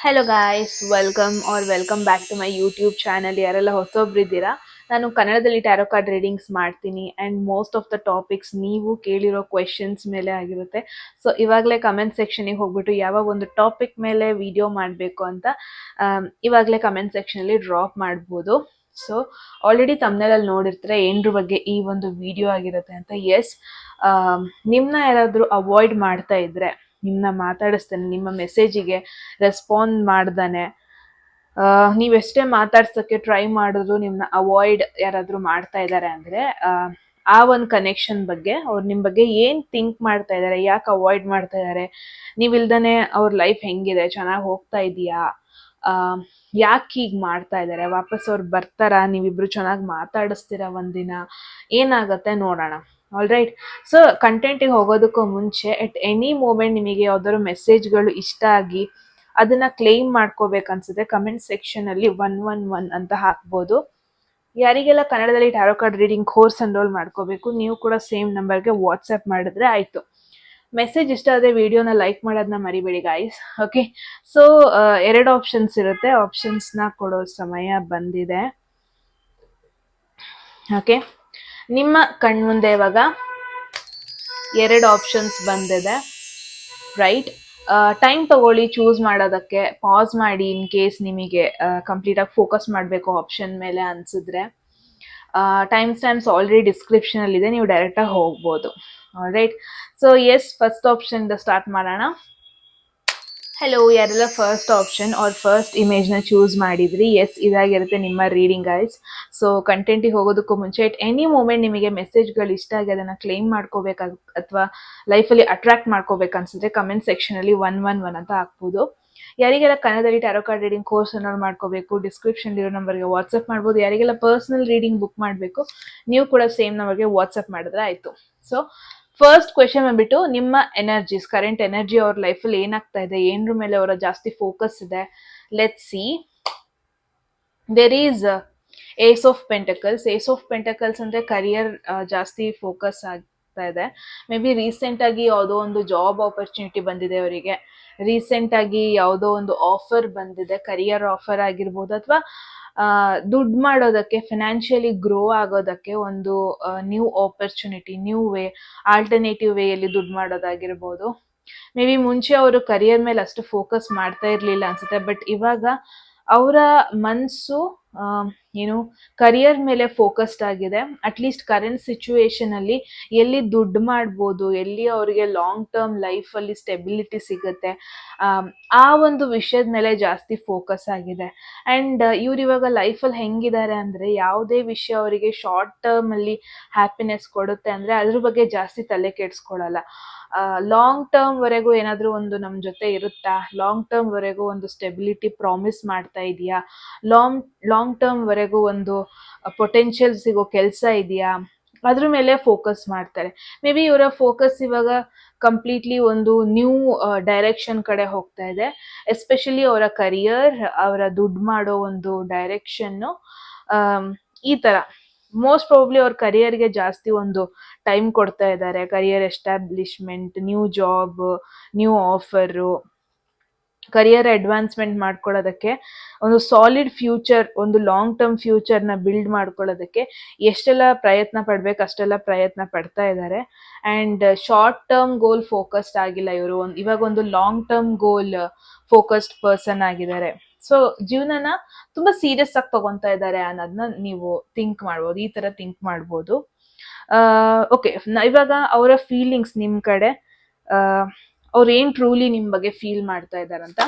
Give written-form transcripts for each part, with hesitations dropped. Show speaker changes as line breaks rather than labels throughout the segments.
Hello guys, welcome back to my YouTube channel. ಯಾರೆಲ್ಲ ಹೊಸೊಬ್ರಿದ್ದೀರಾ, ನಾನು ಕನ್ನಡದಲ್ಲಿ ಟ್ಯಾರೋ ಕಾರ್ಡ್ ರೀಡಿಂಗ್ಸ್ ಮಾಡ್ತೀನಿ and most of the topics ನೀವು ಕೇಳಿರೋ ಕ್ವೆಶನ್ಸ್ ಮೇಲೆ ಆಗಿರುತ್ತೆ. ಸೊ ಇವಾಗಲೇ ಕಮೆಂಟ್ ಸೆಕ್ಷನಿಗೆ ಹೋಗ್ಬಿಟ್ಟು ಯಾವಾಗ ಒಂದು ಟಾಪಿಕ್ ಮೇಲೆ ವಿಡಿಯೋ ಮಾಡಬೇಕು ಅಂತ ಇವಾಗಲೇ ಕಮೆಂಟ್ ಸೆಕ್ಷನಲ್ಲಿ ಡ್ರಾಪ್ ಮಾಡ್ಬೋದು. ಸೊ ಆಲ್ರೆಡಿ ತಮ್ಮನೇಲಲ್ಲಿ ನೋಡಿರ್ತಾರೆ ಏನರ ಬಗ್ಗೆ ಈ ಒಂದು ವಿಡಿಯೋ ಆಗಿರುತ್ತೆ ಅಂತ. ಎಸ್, ನಿಮ್ಮನ್ನ ಯಾರಾದರೂ ಅವಾಯ್ಡ್ ಮಾಡ್ತಾ ಇದ್ರೆ, ನಿಮ್ಮನ್ನ ಮಾತಾಡಿಸ್ತಾನೆ, ನಿಮ್ಮ ಮೆಸೇಜಿಗೆ ರೆಸ್ಪಾಂಡ್ ಮಾಡ್ದಾನೆ, ನೀವೆಷ್ಟೇ ಮಾತಾಡ್ಸೋಕ್ಕೆ ಟ್ರೈ ಮಾಡಿದ್ರು ನಿಮ್ಮನ್ನ ಅವಾಯ್ಡ್ ಯಾರಾದರೂ ಮಾಡ್ತಾ ಇದ್ದಾರೆ ಅಂದರೆ ಆ ಒಂದು ಕನೆಕ್ಷನ್ ಬಗ್ಗೆ, ಅವ್ರು ನಿಮ್ಮ ಬಗ್ಗೆ ಏನು ಥಿಂಕ್ ಮಾಡ್ತಾ ಇದ್ದಾರೆ, ಯಾಕೆ ಅವಾಯ್ಡ್ ಮಾಡ್ತಾ ಇದ್ದಾರೆ, ನೀವಿಲ್ದೇ ಅವ್ರ ಲೈಫ್ ಹೆಂಗಿದೆ, ಚೆನ್ನಾಗಿ ಹೋಗ್ತಾ ಇದೆಯಾ, ಯಾಕೆ ಹೀಗೆ ಮಾಡ್ತಾ ಇದ್ದಾರೆ, ವಾಪಸ್ ಅವ್ರು ಬರ್ತಾರಾ, ನೀವಿಬ್ರು ಚೆನ್ನಾಗಿ ಮಾತಾಡಿಸ್ತೀರಾ ಒಂದಿನ, ಏನಾಗುತ್ತೆ ನೋಡೋಣ. All right. ಸೊ ಕಂಟೆಂಟಿಗೆ ಹೋಗೋದಕ್ಕೂ ಮುಂಚೆ ಎಟ್ ಎನಿ ಮೂಮೆಂಟ್ ನಿಮಗೆ ಯಾವ್ದಾದ್ರು ಮೆಸೇಜ್ಗಳು ಇಷ್ಟ ಆಗಿ ಅದನ್ನ ಕ್ಲೇಮ್ ಮಾಡ್ಕೋಬೇಕನ್ಸುತ್ತೆ, ಕಮೆಂಟ್ ಸೆಕ್ಷನಲ್ಲಿ 111 ಅಂತ ಹಾಕ್ಬೋದು. ಯಾರಿಗೆಲ್ಲ ಕನ್ನಡದಲ್ಲಿ tarot card reading course enrol ಮಾಡ್ಕೋಬೇಕು, ನೀವು ಕೂಡ ಸೇಮ್ ನಂಬರ್ಗೆ ವಾಟ್ಸಪ್ ಮಾಡಿದ್ರೆ ಆಯಿತು. ಮೆಸೇಜ್ ಇಷ್ಟ ಆದರೆ ವಿಡಿಯೋನ ಲೈಕ್ ಮಾಡೋದನ್ನ ಮರಿಬೇಡಿ ಗಾಯ್ಸ್. ಓಕೆ, ಸೊ 2 ಆಪ್ಷನ್ಸ್ ಇರುತ್ತೆ, ಆಪ್ಷನ್ಸ್ನ ಕೊಡೋ ಸಮಯ ಬಂದಿದೆ. ಓಕೆ, ನಿಮ್ಮ ಕಣ್ಮುಂದೆ ಇವಾಗ 2 ಆಪ್ಷನ್ಸ್ ಬಂದಿದೆ, ರೈಟ್? ಟೈಮ್ ತಗೊಳ್ಳಿ ಚೂಸ್ ಮಾಡೋದಕ್ಕೆ, ಪಾಸ್ ಮಾಡಿ ಇನ್ ಕೇಸ್ ನಿಮಗೆ ಕಂಪ್ಲೀಟಾಗಿ ಫೋಕಸ್ ಮಾಡಬೇಕು ಆಪ್ಷನ್ ಮೇಲೆ ಅನಿಸಿದ್ರೆ. ಟೈಮ್ ಸ್ಟ್ಯಾಂಪ್ಸ್ ಆಲ್ರೆಡಿ ಡಿಸ್ಕ್ರಿಪ್ಷನಲ್ಲಿದೆ, ನೀವು ಡೈರೆಕ್ಟಾಗಿ ಹೋಗ್ಬೋದು. ರೈಟ್. ಸೊ ಎಸ್, ಫಸ್ಟ್ ಆಪ್ಷನ್ದ ಸ್ಟಾರ್ಟ್ ಮಾಡೋಣ. ಹೆಲೋ, ಯಾರೆಲ್ಲ ಫಸ್ಟ್ ಆಪ್ಷನ್ ಆರ್ ಫಸ್ಟ್ ಇಮೇಜ್ನ ಚೂಸ್ ಮಾಡಿದ್ರಿ, ಎಸ್ ಇದಾಗಿರುತ್ತೆ ನಿಮ್ಮ ರೀಡಿಂಗ್ ಗೈಸ್. ಸೊ ಕಂಟೆಂಟಿಗೆ ಹೋಗೋದಕ್ಕೂ ಮುಂಚೆ ಎಟ್ ಎನಿ ಮೂಮೆಂಟ್ ನಿಮಗೆ ಮೆಸೇಜ್ಗಳು ಇಷ್ಟ ಆಗಿ ಅದನ್ನು ಕ್ಲೇಮ್ ಮಾಡ್ಕೋಬೇಕಾಗ ಅಥವಾ ಲೈಫಲ್ಲಿ ಅಟ್ರಾಕ್ಟ್ ಮಾಡ್ಕೋಬೇಕನ್ಸಿದ್ರೆ ಕಮೆಂಟ್ ಸೆಕ್ಷನಲ್ಲಿ 111 ಅಂತ ಹಾಕ್ಬೋದು. ಯಾರಿಗೆಲ್ಲ ಕನ್ನಡದಲ್ಲಿ tarot card reading course enrol ಮಾಡ್ಕೋಬೇಕು, ಡಿಸ್ಕ್ರಿಪ್ಷನ್ ಇರೋ ನಂಬರ್ಗೆ ವಾಟ್ಸಪ್ ಮಾಡ್ಬೋದು. ಯಾರಿಗೆಲ್ಲ ಪರ್ಸನಲ್ ರೀಡಿಂಗ್ ಬುಕ್ ಮಾಡಬೇಕು, ನೀವು ಕೂಡ ಸೇಮ್ ನಂಬರ್ಗೆ ವಾಟ್ಸಪ್ ಮಾಡಿದ್ರೆ ಆಯಿತು. ಸೊ ಫಸ್ಟ್ ಕ್ವೆಶನ್ ಬಂದ್ಬಿಟ್ಟು, ನಿಮ್ಮ ಎನರ್ಜೀಸ್, ಕರೆಂಟ್ ಎನರ್ಜಿ ಅವ್ರ ಲೈಫಲ್ಲಿ ಏನಾಗ್ತಾ ಇದೆ, ಏನರ ಮೇಲೆ ಅವರ ಜಾಸ್ತಿ ಫೋಕಸ್ ಇದೆ. Let see. There is ace of pentacles. Ace of pentacles ಅಂದರೆ ಕರಿಯರ್ ಜಾಸ್ತಿ ಫೋಕಸ್ ಆಗ್ತಾ ಇದೆ. ಮೇ ಬಿ ರೀಸೆಂಟಾಗಿ ಯಾವುದೋ ಒಂದು ಜಾಬ್ ಆಪರ್ಚುನಿಟಿ ಬಂದಿದೆ ಅವರಿಗೆ, ರೀಸೆಂಟಾಗಿ ಯಾವುದೋ ಒಂದು ಆಫರ್ ಬಂದಿದೆ, ಕರಿಯರ್ ಆಫರ್ ಆಗಿರ್ಬೋದು, ಅಥವಾ ದುಡ್ಡು ಮಾಡೋದಕ್ಕೆ, ಫಿನಾನ್ಷಿಯಲಿ ಗ್ರೋ ಆಗೋದಕ್ಕೆ ಒಂದು new opportunity, new way, alternative ವೇಯಲ್ಲಿ ದುಡ್ಡು ಮಾಡೋದಾಗಿರ್ಬೋದು. ಮೇ ಬಿ ಮುಂಚೆ ಅವರು ಕರಿಯರ್ ಮೇಲೆ ಅಷ್ಟು ಫೋಕಸ್ ಮಾಡ್ತಾ ಇರಲಿಲ್ಲ ಅನ್ಸುತ್ತೆ, ಬಟ್ ಇವಾಗ ಅವರ ಮನಸ್ಸು ಏನು ಕರಿಯರ್ ಮೇಲೆ ಫೋಕಸ್ಡ್ ಆಗಿದೆ. ಅಟ್ಲೀಸ್ಟ್ ಕರೆಂಟ್ ಸಿಚುವೇಶನಲ್ಲಿ ಎಲ್ಲಿ ದುಡ್ಡು ಮಾಡ್ಬೋದು, ಎಲ್ಲಿ ಅವರಿಗೆ ಲಾಂಗ್ ಟರ್ಮ್ ಲೈಫಲ್ಲಿ ಸ್ಟೆಬಿಲಿಟಿ ಸಿಗುತ್ತೆ, ಆ ಒಂದು ವಿಷಯದ ಮೇಲೆ ಜಾಸ್ತಿ ಫೋಕಸ್ ಆಗಿದೆ. ಆ್ಯಂಡ್ ಇವ್ರು ಇವಾಗ ಲೈಫಲ್ಲಿ ಹೆಂಗಿದ್ದಾರೆ ಅಂದರೆ, ಯಾವುದೇ ವಿಷಯ ಅವರಿಗೆ ಶಾರ್ಟ್ ಟರ್ಮಲ್ಲಿ ಹ್ಯಾಪಿನೆಸ್ ಕೊಡುತ್ತೆ ಅಂದರೆ ಅದ್ರ ಬಗ್ಗೆ ಜಾಸ್ತಿ ತಲೆ ಕೆಡಿಸ್ಕೊಳ್ಳಲ್ಲ. ಲಾಂಗ್ ಟರ್ಮ್ವರೆಗೂ ಏನಾದರೂ ಒಂದು ನಮ್ಮ ಜೊತೆ ಇರುತ್ತಾ, ಲಾಂಗ್ ಟರ್ಮ್ವರೆಗೂ ಒಂದು ಸ್ಟೆಬಿಲಿಟಿ ಪ್ರಾಮಿಸ್ ಮಾಡ್ತಾ ಇದೆಯಾ, ಲಾಂಗ್ ಟರ್ಮ್ವರೆಗೂ ಒಂದು ಪೊಟೆನ್ಷಿಯಲ್ ಸಿಗೋ ಕೆಲಸ ಇದೆಯಾ, ಅದ್ರ ಮೇಲೆ ಫೋಕಸ್ ಮಾಡ್ತಾರೆ. ಮೇ ಬಿ ಇವರ ಫೋಕಸ್ ಇವಾಗ ಕಂಪ್ಲೀಟ್ಲಿ ಒಂದು ನ್ಯೂ ಡೈರೆಕ್ಷನ್ ಕಡೆ ಹೋಗ್ತಾ ಇದೆ. ಎಸ್ಪೆಷಲಿ ಅವರ ಕರಿಯರ್, ಅವರ ದುಡ್ಡು ಮಾಡೋ ಒಂದು ಡೈರೆಕ್ಷನ್ನು, ಈ ಥರ ಮೋಸ್ಟ್ ಪ್ರಾಬಬ್ಲಿ ಅವ್ರ ಕರಿಯರ್ಗೆ ಜಾಸ್ತಿ ಒಂದು ಟೈಮ್ ಕೊಡ್ತಾ ಇದ್ದಾರೆ. Career establishment, new job, new offer, career advancement ಮಾಡ್ಕೊಳ್ಳೋದಕ್ಕೆ, ಒಂದು ಸಾಲಿಡ್ ಫ್ಯೂಚರ್, ಒಂದು ಲಾಂಗ್ ಟರ್ಮ್ ಫ್ಯೂಚರ್ನ ಬಿಲ್ಡ್ ಮಾಡ್ಕೊಳ್ಳೋದಕ್ಕೆ ಎಷ್ಟೆಲ್ಲ ಪ್ರಯತ್ನ ಪಡ್ಬೇಕು ಅಷ್ಟೆಲ್ಲ ಪ್ರಯತ್ನ ಪಡ್ತಾ ಇದ್ದಾರೆ. And short term goal focused ಆಗಿಲ್ಲ ಇವರು, ಇವಾಗ ಒಂದು long term goal focused person ಆಗಿದ್ದಾರೆ. ಸೊ ಜೀವನನ ತುಂಬ ಸೀರಿಯಸ್ ಆಗಿ ತಗೊತಾ ಇದ್ದಾರೆ ಅನ್ನೋದನ್ನ ನೀವು ಥಿಂಕ್ ಮಾಡ್ಬೋದು, ಈ ಥರ ಥಿಂಕ್ ಮಾಡ್ಬೋದು. ಓಕೆ, ಇವಾಗ ಅವರ ಫೀಲಿಂಗ್ಸ್ ನಿಮ್ಮ ಕಡೆ, ಅವ್ರು ಏನು ಟ್ರೂಲಿ ನಿಮ್ಮ ಬಗ್ಗೆ ಫೀಲ್ ಮಾಡ್ತಾ ಇದ್ದಾರಂತ.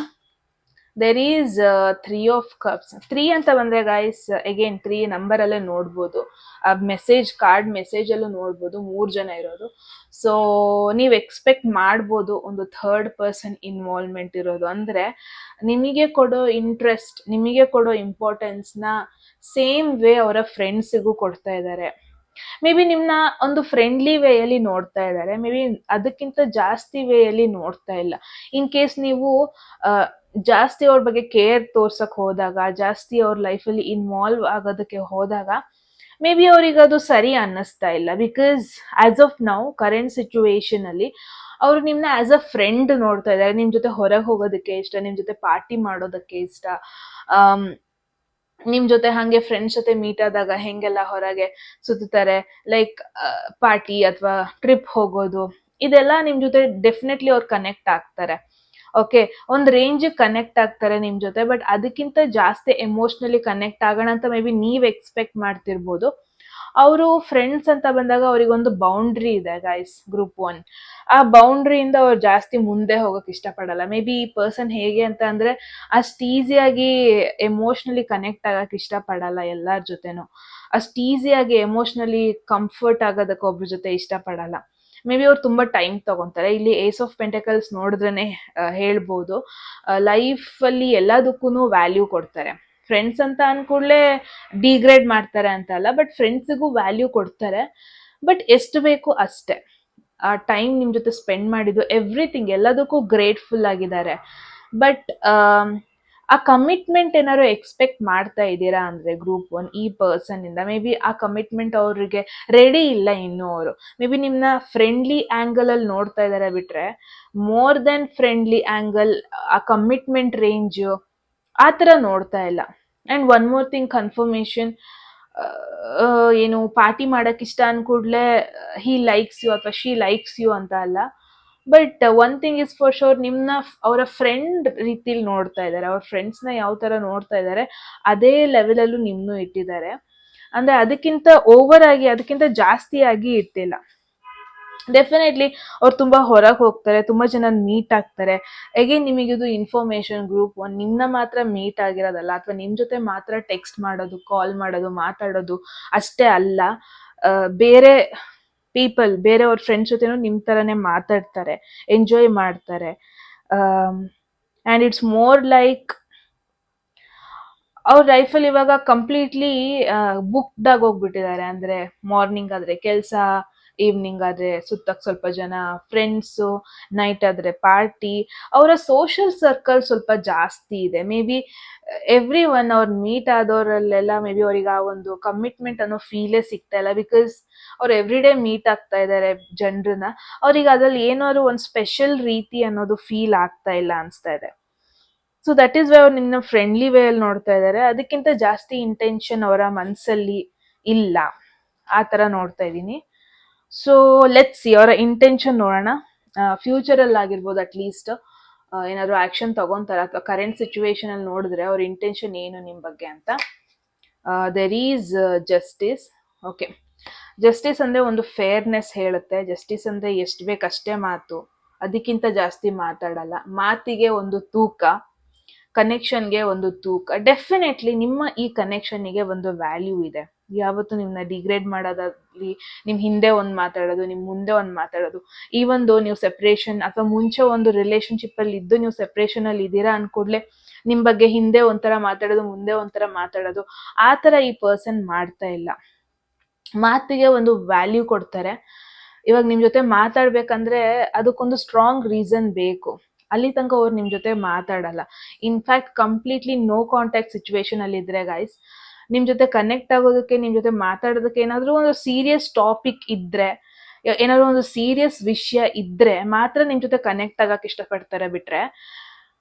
There is 3 of cups. 3 ಅಂತ ಬಂದರೆ ಗೈಸ್, ಅಗೇನ್ 3 ನಂಬರಲ್ಲೇ ನೋಡ್ಬೋದು, ಆ ಮೆಸೇಜ್ ಕಾರ್ಡ್ ಮೆಸೇಜಲ್ಲೂ ನೋಡ್ಬೋದು 3 ಜನ ಇರೋದು. ಸೊ ನೀವು ಎಕ್ಸ್ಪೆಕ್ಟ್ ಮಾಡ್ಬೋದು ಒಂದು ಥರ್ಡ್ ಪರ್ಸನ್ ಇನ್ವಾಲ್ವ್ಮೆಂಟ್ ಇರೋದು. ಅಂದರೆ ನಿಮಗೆ ಕೊಡೋ ಇಂಟ್ರೆಸ್ಟ್, ನಿಮಗೆ ಕೊಡೋ ಇಂಪಾರ್ಟೆನ್ಸ್ನ ಸೇಮ್ ವೇ ಅವರ ಫ್ರೆಂಡ್ಸಿಗೂ ಕೊಡ್ತಾ ಇದ್ದಾರೆ. ಮೇ ಬಿ ನಿಮ್ಮನ್ನ ಒಂದು ಫ್ರೆಂಡ್ಲಿ ವೇಯಲ್ಲಿ ನೋಡ್ತಾ ಇದ್ದಾರೆ, ಮೇ ಬಿ ಅದಕ್ಕಿಂತ ಜಾಸ್ತಿ ವೇಯಲ್ಲಿ ನೋಡ್ತಾ ಇಲ್ಲ. ಇನ್ ಕೇಸ್ ನೀವು ಜಾಸ್ತಿ ಅವ್ರ ಬಗ್ಗೆ ಕೇರ್ ತೋರ್ಸಕ್ಕೆ ಹೋದಾಗ, ಜಾಸ್ತಿ ಅವ್ರ ಲೈಫಲ್ಲಿ ಇನ್ವಾಲ್ವ್ ಆಗೋದಕ್ಕೆ ಹೋದಾಗ ಮೇ ಬಿ ಅವ್ರಿಗೆ ಅದು ಸರಿ ಅನ್ನಿಸ್ತಾ ಇಲ್ಲ. Because as of now current ಸಿಚುವೇಶನಲ್ಲಿ ಅವ್ರು ನಿಮ್ನ ಆಸ್ ಅ ಫ್ರೆಂಡ್ ನೋಡ್ತಾ ಇದ್ದಾರೆ, ನಿಮ್ ಜೊತೆ ಹೊರಗೆ ಹೋಗೋದಕ್ಕೆ ಇಷ್ಟ, ನಿಮ್ ಜೊತೆ ಪಾರ್ಟಿ ಮಾಡೋದಕ್ಕೆ ಇಷ್ಟ, ನಿಮ್ ಜೊತೆ ಹಂಗೆ ಫ್ರೆಂಡ್ಸ್ ಜೊತೆ ಮೀಟ್ ಆದಾಗ ಹೆಂಗೆಲ್ಲ ಹೊರಗೆ ಸುತ್ತಾರೆ, ಲೈಕ್ ಪಾರ್ಟಿ ಅಥವಾ ಟ್ರಿಪ್ ಹೋಗೋದು, ಇದೆಲ್ಲ ನಿಮ್ ಜೊತೆ ಡೆಫಿನೆಟ್ಲಿ ಅವ್ರು ಕನೆಕ್ಟ್ ಆಗ್ತಾರೆ. ಓಕೆ, ಒಂದ್ ರೇಂಜ್ ಕನೆಕ್ಟ್ ಆಗ್ತಾರೆ ನಿಮ್ ಜೊತೆ, ಬಟ್ ಅದಕ್ಕಿಂತ ಜಾಸ್ತಿ ಎಮೋಷ್ನಲಿ ಕನೆಕ್ಟ್ ಆಗೋಣ ಅಂತ ಮೇ ಬಿ ನೀವ್ ಎಕ್ಸ್ಪೆಕ್ಟ್ ಮಾಡ್ತಿರ್ಬೋದು. ಅವರು ಫ್ರೆಂಡ್ಸ್ ಅಂತ ಬಂದಾಗ ಅವ್ರಿಗೊಂದು ಬೌಂಡ್ರಿ ಇದೆ ಗೈಸ್, ಗ್ರೂಪ್ 1. ಆ ಬೌಂಡ್ರಿಯಿಂದ ಅವ್ರು ಜಾಸ್ತಿ ಮುಂದೆ ಹೋಗಕ್ ಇಷ್ಟಪಡಲ್ಲ. ಮೇ ಬಿ ಈ ಪರ್ಸನ್ ಹೇಗೆ ಅಂತ ಅಂದ್ರೆ ಅಷ್ಟ್ ಈಸಿಯಾಗಿ ಎಮೋಷ್ನಲಿ ಕನೆಕ್ಟ್ ಆಗಕ್ ಇಷ್ಟಪಡಲ್ಲ ಎಲ್ಲಾರ್ ಜೊತೆನೂ. ಅಷ್ಟ್ ಈಸಿಯಾಗಿ ಎಮೋಷ್ನಲಿ ಕಂಫರ್ಟ್ ಆಗೋದಕ್ಕೆ ಒಬ್ರ ಜೊತೆ ಇಷ್ಟಪಡಲ್ಲ. ಮೇ ಬಿ ಅವ್ರು ತುಂಬಾ ಟೈಮ್ ತಗೊಂತಾರೆ. ಇಲ್ಲಿ ಏಸ್ ಆಫ್ ಪೆಂಟಕಲ್ಸ್ ನೋಡಿದ್ರೇನೆ ಹೇಳ್ಬೋದು, ಲೈಫ್ ಅಲ್ಲಿ ಎಲ್ಲದಕ್ಕೂ ವ್ಯಾಲ್ಯೂ ಕೊಡ್ತಾರೆ. ಫ್ರೆಂಡ್ಸ್ ಅಂತ ಅನ್ಕೂಡ್ಲೆ ಡಿಗ್ರೇಡ್ ಮಾಡ್ತಾರೆ ಅಂತ ಅಲ್ಲ, ಬಟ್ ಫ್ರೆಂಡ್ಸಿಗೂ ವ್ಯಾಲ್ಯೂ ಕೊಡ್ತಾರೆ, ಬಟ್ ಎಷ್ಟು ಬೇಕು ಅಷ್ಟೇ. ಆ ಟೈಮ್ ನಿಮ್ ಜೊತೆ ಸ್ಪೆಂಡ್ ಮಾಡಿದ್ದು ಎವ್ರಿಥಿಂಗ್ ಎಲ್ಲದಕ್ಕೂ ಗ್ರೇಟ್ಫುಲ್ ಆಗಿದ್ದಾರೆ. ಬಟ್ ಆ ಕಮಿಟ್ಮೆಂಟ್ ಏನಾದ್ರು ಎಕ್ಸ್ಪೆಕ್ಟ್ ಮಾಡ್ತಾ ಇದ್ದೀರಾ ಅಂದ್ರೆ ಗ್ರೂಪ್ 1 ಈ ಪರ್ಸನ್ ಇಂದ, ಮೇ ಬಿ ಆ ಕಮಿಟ್ಮೆಂಟ್ ಅವ್ರಿಗೆ ರೆಡಿ ಇಲ್ಲ ಇನ್ನು. ಅವರು ಮೇ ಬಿ ನಿಮ್ನ ಫ್ರೆಂಡ್ಲಿ ಆಂಗಲ್ ಅಲ್ಲಿ ನೋಡ್ತಾ ಇದಾರೆ ಬಿಟ್ರೆ, ಮೋರ್ ದೆನ್ ಫ್ರೆಂಡ್ಲಿ ಆಂಗಲ್, ಆ ಕಮಿಟ್ಮೆಂಟ್ ರೇಂಜ್ ಆ ಥರ ನೋಡ್ತಾ ಇಲ್ಲ. And one more thing confirmation, ಏನು ಪಾರ್ಟಿ ಮಾಡಕ್ ಇಷ್ಟ ಅನ್ಕೂಡ್ಲೆ ಹಿ ಲೈಕ್ಸ್ ಯು ಅಥವಾ ಶಿ ಲೈಕ್ಸ್ ಯು ಅಂತ ಅಲ್ಲ. But one thing is for sure, ನಿಮ್ನ ಅವರ ಫ್ರೆಂಡ್ ರೀತಿಲಿ ನೋಡ್ತಾ ಇದ್ದಾರೆ. ಅವ್ರ ಫ್ರೆಂಡ್ಸ್ನ ಯಾವ ತರ ನೋಡ್ತಾ ಇದ್ದಾರೆ ಅದೇ ಲೆವೆಲಲ್ಲೂ ನಿಮ್ನು ಇಟ್ಟಿದ್ದಾರೆ. ಅಂದ್ರೆ ಅದಕ್ಕಿಂತ ಓವರ್ ಆಗಿ, ಅದಕ್ಕಿಂತ ಜಾಸ್ತಿ ಆಗಿ ಇಟ್ಟಿಲ್ಲ. ಡೆಫಿನೆಟ್ಲಿ ಅವ್ರು ತುಂಬಾ ಹೊರಗೆ ಹೋಗ್ತಾರೆ, ತುಂಬಾ ಜನ ಮೀಟ್ ಆಗ್ತಾರೆ. ಅಗೇನ್ ನಿಮಗಿದು ಇನ್ಫಾರ್ಮೇಶನ್, ಗ್ರೂಪ್ 1 ನಿಮ್ನ ಮಾತ್ರ ಮೀಟ್ ಆಗಿರೋದಲ್ಲ, ಅಥವಾ ನಿಮ್ ಜೊತೆ ಮಾತ್ರ ಟೆಕ್ಸ್ಟ್ ಮಾಡೋದು, ಕಾಲ್ ಮಾಡೋದು, ಮಾತಾಡೋದು ಅಷ್ಟೇ ಅಲ್ಲ. ಬೇರೆ ಪೀಪಲ್, ಬೇರೆ ಅವ್ರ ಫ್ರೆಂಡ್ಸ್ ಜೊತೆನೂ ನಿಮ್ ತರನೇ ಮಾತಾಡ್ತಾರೆ, ಎಂಜಾಯ್ ಮಾಡ್ತಾರೆ. ಆ್ಯಂಡ್ ಇಟ್ಸ್ ಮೋರ್ ಲೈಕ್ ಅವ್ರ ಲೈಫಲ್ಲಿ ಇವಾಗ ಕಂಪ್ಲೀಟ್ಲಿ ಬುಕ್ಡ್ ಆಗಿ ಹೋಗ್ಬಿಟ್ಟಿದ್ದಾರೆ. ಅಂದ್ರೆ ಮಾರ್ನಿಂಗ್ ಆದ್ರೆ ಕೆಲಸ, ಈವ್ನಿಂಗ್ ಆದ್ರೆ ಸುತ್ತಕ್ ಸ್ವಲ್ಪ ಜನ ಫ್ರೆಂಡ್ಸು, ನೈಟ್ ಆದ್ರೆ ಪಾರ್ಟಿ. ಅವರ ಸೋಷಿಯಲ್ ಸರ್ಕಲ್ ಸ್ವಲ್ಪ ಜಾಸ್ತಿ ಇದೆ. ಮೇ ಬಿ ಎವ್ರಿ ಒನ್ ಅವ್ರು ಮೀಟ್ ಆದವರಲ್ಲೆಲ್ಲ ಮೇ ಬಿ ಅವ್ರಿಗೆ ಆ ಒಂದು ಕಮಿಟ್ಮೆಂಟ್ ಅನ್ನೋ ಫೀಲೇ ಸಿಗ್ತಾ ಇಲ್ಲ. ಬಿಕಾಸ್ ಅವ್ರು ಎವ್ರಿ ಡೇ ಮೀಟ್ ಆಗ್ತಾ ಇದ್ದಾರೆ ಜನರನ್ನ, ಅವ್ರಿಗೆ ಅದ್ರಲ್ಲಿ ಏನಾದ್ರು ಒಂದು ಸ್ಪೆಷಲ್ ರೀತಿ ಅನ್ನೋದು ಫೀಲ್ ಆಗ್ತಾ ಇಲ್ಲ ಅನ್ಸ್ತಾ ಇದೆ. ಸೊ ದಟ್ ಈಸ್ ವೈ ಅವ್ರು ನಿನ್ನ ಫ್ರೆಂಡ್ಲಿ ವೇ ಅಲ್ಲಿ ನೋಡ್ತಾ ಇದ್ದಾರೆ. ಅದಕ್ಕಿಂತ ಜಾಸ್ತಿ ಇಂಟೆನ್ಷನ್ ಅವರ ಮನಸ್ಸಲ್ಲಿ ಇಲ್ಲ, ಆ ತರ ನೋಡ್ತಾ ಇದ್ದೀನಿ. ಸೊ ಲೆಟ್ಸ್ ಸಿ ಅವರ ಇಂಟೆನ್ಷನ್ ನೋಡೋಣ. ಫ್ಯೂಚರ್ ಅಲ್ಲಿ ಆಗಿರ್ಬೋದು ಅಟ್ ಲೀಸ್ಟ್ ಏನಾದ್ರು ಆಕ್ಷನ್ ತಗೊಂತಾರ, ಅಥವಾ ಕರೆಂಟ್ ಸಿಚುವೇಶನ್ ಅಲ್ಲಿ ನೋಡಿದ್ರೆ ಅವ್ರ ಇಂಟೆನ್ಷನ್ ಏನು ನಿಮ್ ಬಗ್ಗೆ ಅಂತ. There is justice. Okay, justice ಅಂದ್ರೆ ಒಂದು ಫೇರ್ನೆಸ್ ಹೇಳುತ್ತೆ. ಜಸ್ಟಿಸ್ ಅಂದ್ರೆ ಎಷ್ಟು ಬೇಕಷ್ಟೇ ಮಾತು, ಅದಕ್ಕಿಂತ ಜಾಸ್ತಿ ಮಾತಾಡಲ್ಲ. ಮಾತಿಗೆ ಒಂದು ತೂಕ, ಕನೆಕ್ಷನ್ಗೆ ಒಂದು ತೂಕ. ಡೆಫಿನೆಟ್ಲಿ ನಿಮ್ಮ ಈ ಕನೆಕ್ಷನ್ಗೆ ಒಂದು ವ್ಯಾಲ್ಯೂ ಇದೆ. ಯಾವತ್ತು ನಿಮ್ನ ಡಿಗ್ರೇಡ್ ಮಾಡೋದಾಗ್ಲಿ, ನಿಮ್ ಹಿಂದೆ ಒಂದ್ ಮಾತಾಡೋದು, ನಿಮ್ ಮುಂದೆ ಒಂದ್ ಮಾತಾಡೋದು, ಈ ಒಂದು ನೀವು ಸೆಪರೇಷನ್ ಅಥವಾ ಮುಂಚೆ ಒಂದು ರಿಲೇಶನ್ಶಿಪ್ ಅಲ್ಲಿ ಇದ್ದು ನೀವು ಸೆಪರೇಷನ್ ಅಲ್ಲಿ ಇದ್ದೀರಾ ಅನ್ಕೂಡ್ಲೆ ನಿಮ್ ಬಗ್ಗೆ ಹಿಂದೆ ಒಂಥರ ಮಾತಾಡೋದು, ಮುಂದೆ ಒಂಥರ ಮಾತಾಡೋದು, ಆ ತರ ಈ ಪರ್ಸನ್ ಮಾಡ್ತಾ ಇಲ್ಲ. ಮಾತಿಗೆ ಒಂದು ವ್ಯಾಲ್ಯೂ ಕೊಡ್ತಾರೆ. ಇವಾಗ ನಿಮ್ ಜೊತೆ ಮಾತಾಡ್ಬೇಕಂದ್ರೆ ಅದಕ್ಕೊಂದು ಸ್ಟ್ರಾಂಗ್ ರೀಸನ್ ಬೇಕು. ಅಲ್ಲಿ ತನಕ ಅವ್ರು ನಿಮ್ ಜೊತೆ ಮಾತಾಡಲ್ಲ. In fact completely no contact situation ಅಲ್ಲಿ ಇದ್ರೆ ಗೈಸ್, ನಿಮ್ ಜೊತೆ ಕನೆಕ್ಟ್ ಆಗೋದಕ್ಕೆ, ನಿಮ್ ಜೊತೆ ಮಾತಾಡೋದಕ್ಕೆ ಏನಾದ್ರೂ ಒಂದು ಸೀರಿಯಸ್ ಟಾಪಿಕ್ ಇದ್ರೆ, ಏನಾದ್ರು ಒಂದು ಸೀರಿಯಸ್ ವಿಷಯ ಇದ್ರೆ ಮಾತ್ರ ನಿಮ್ ಜೊತೆ ಕನೆಕ್ಟ್ ಆಗಕ್ ಇಷ್ಟಪಡ್ತಾರೆ. ಬಿಟ್ರೆ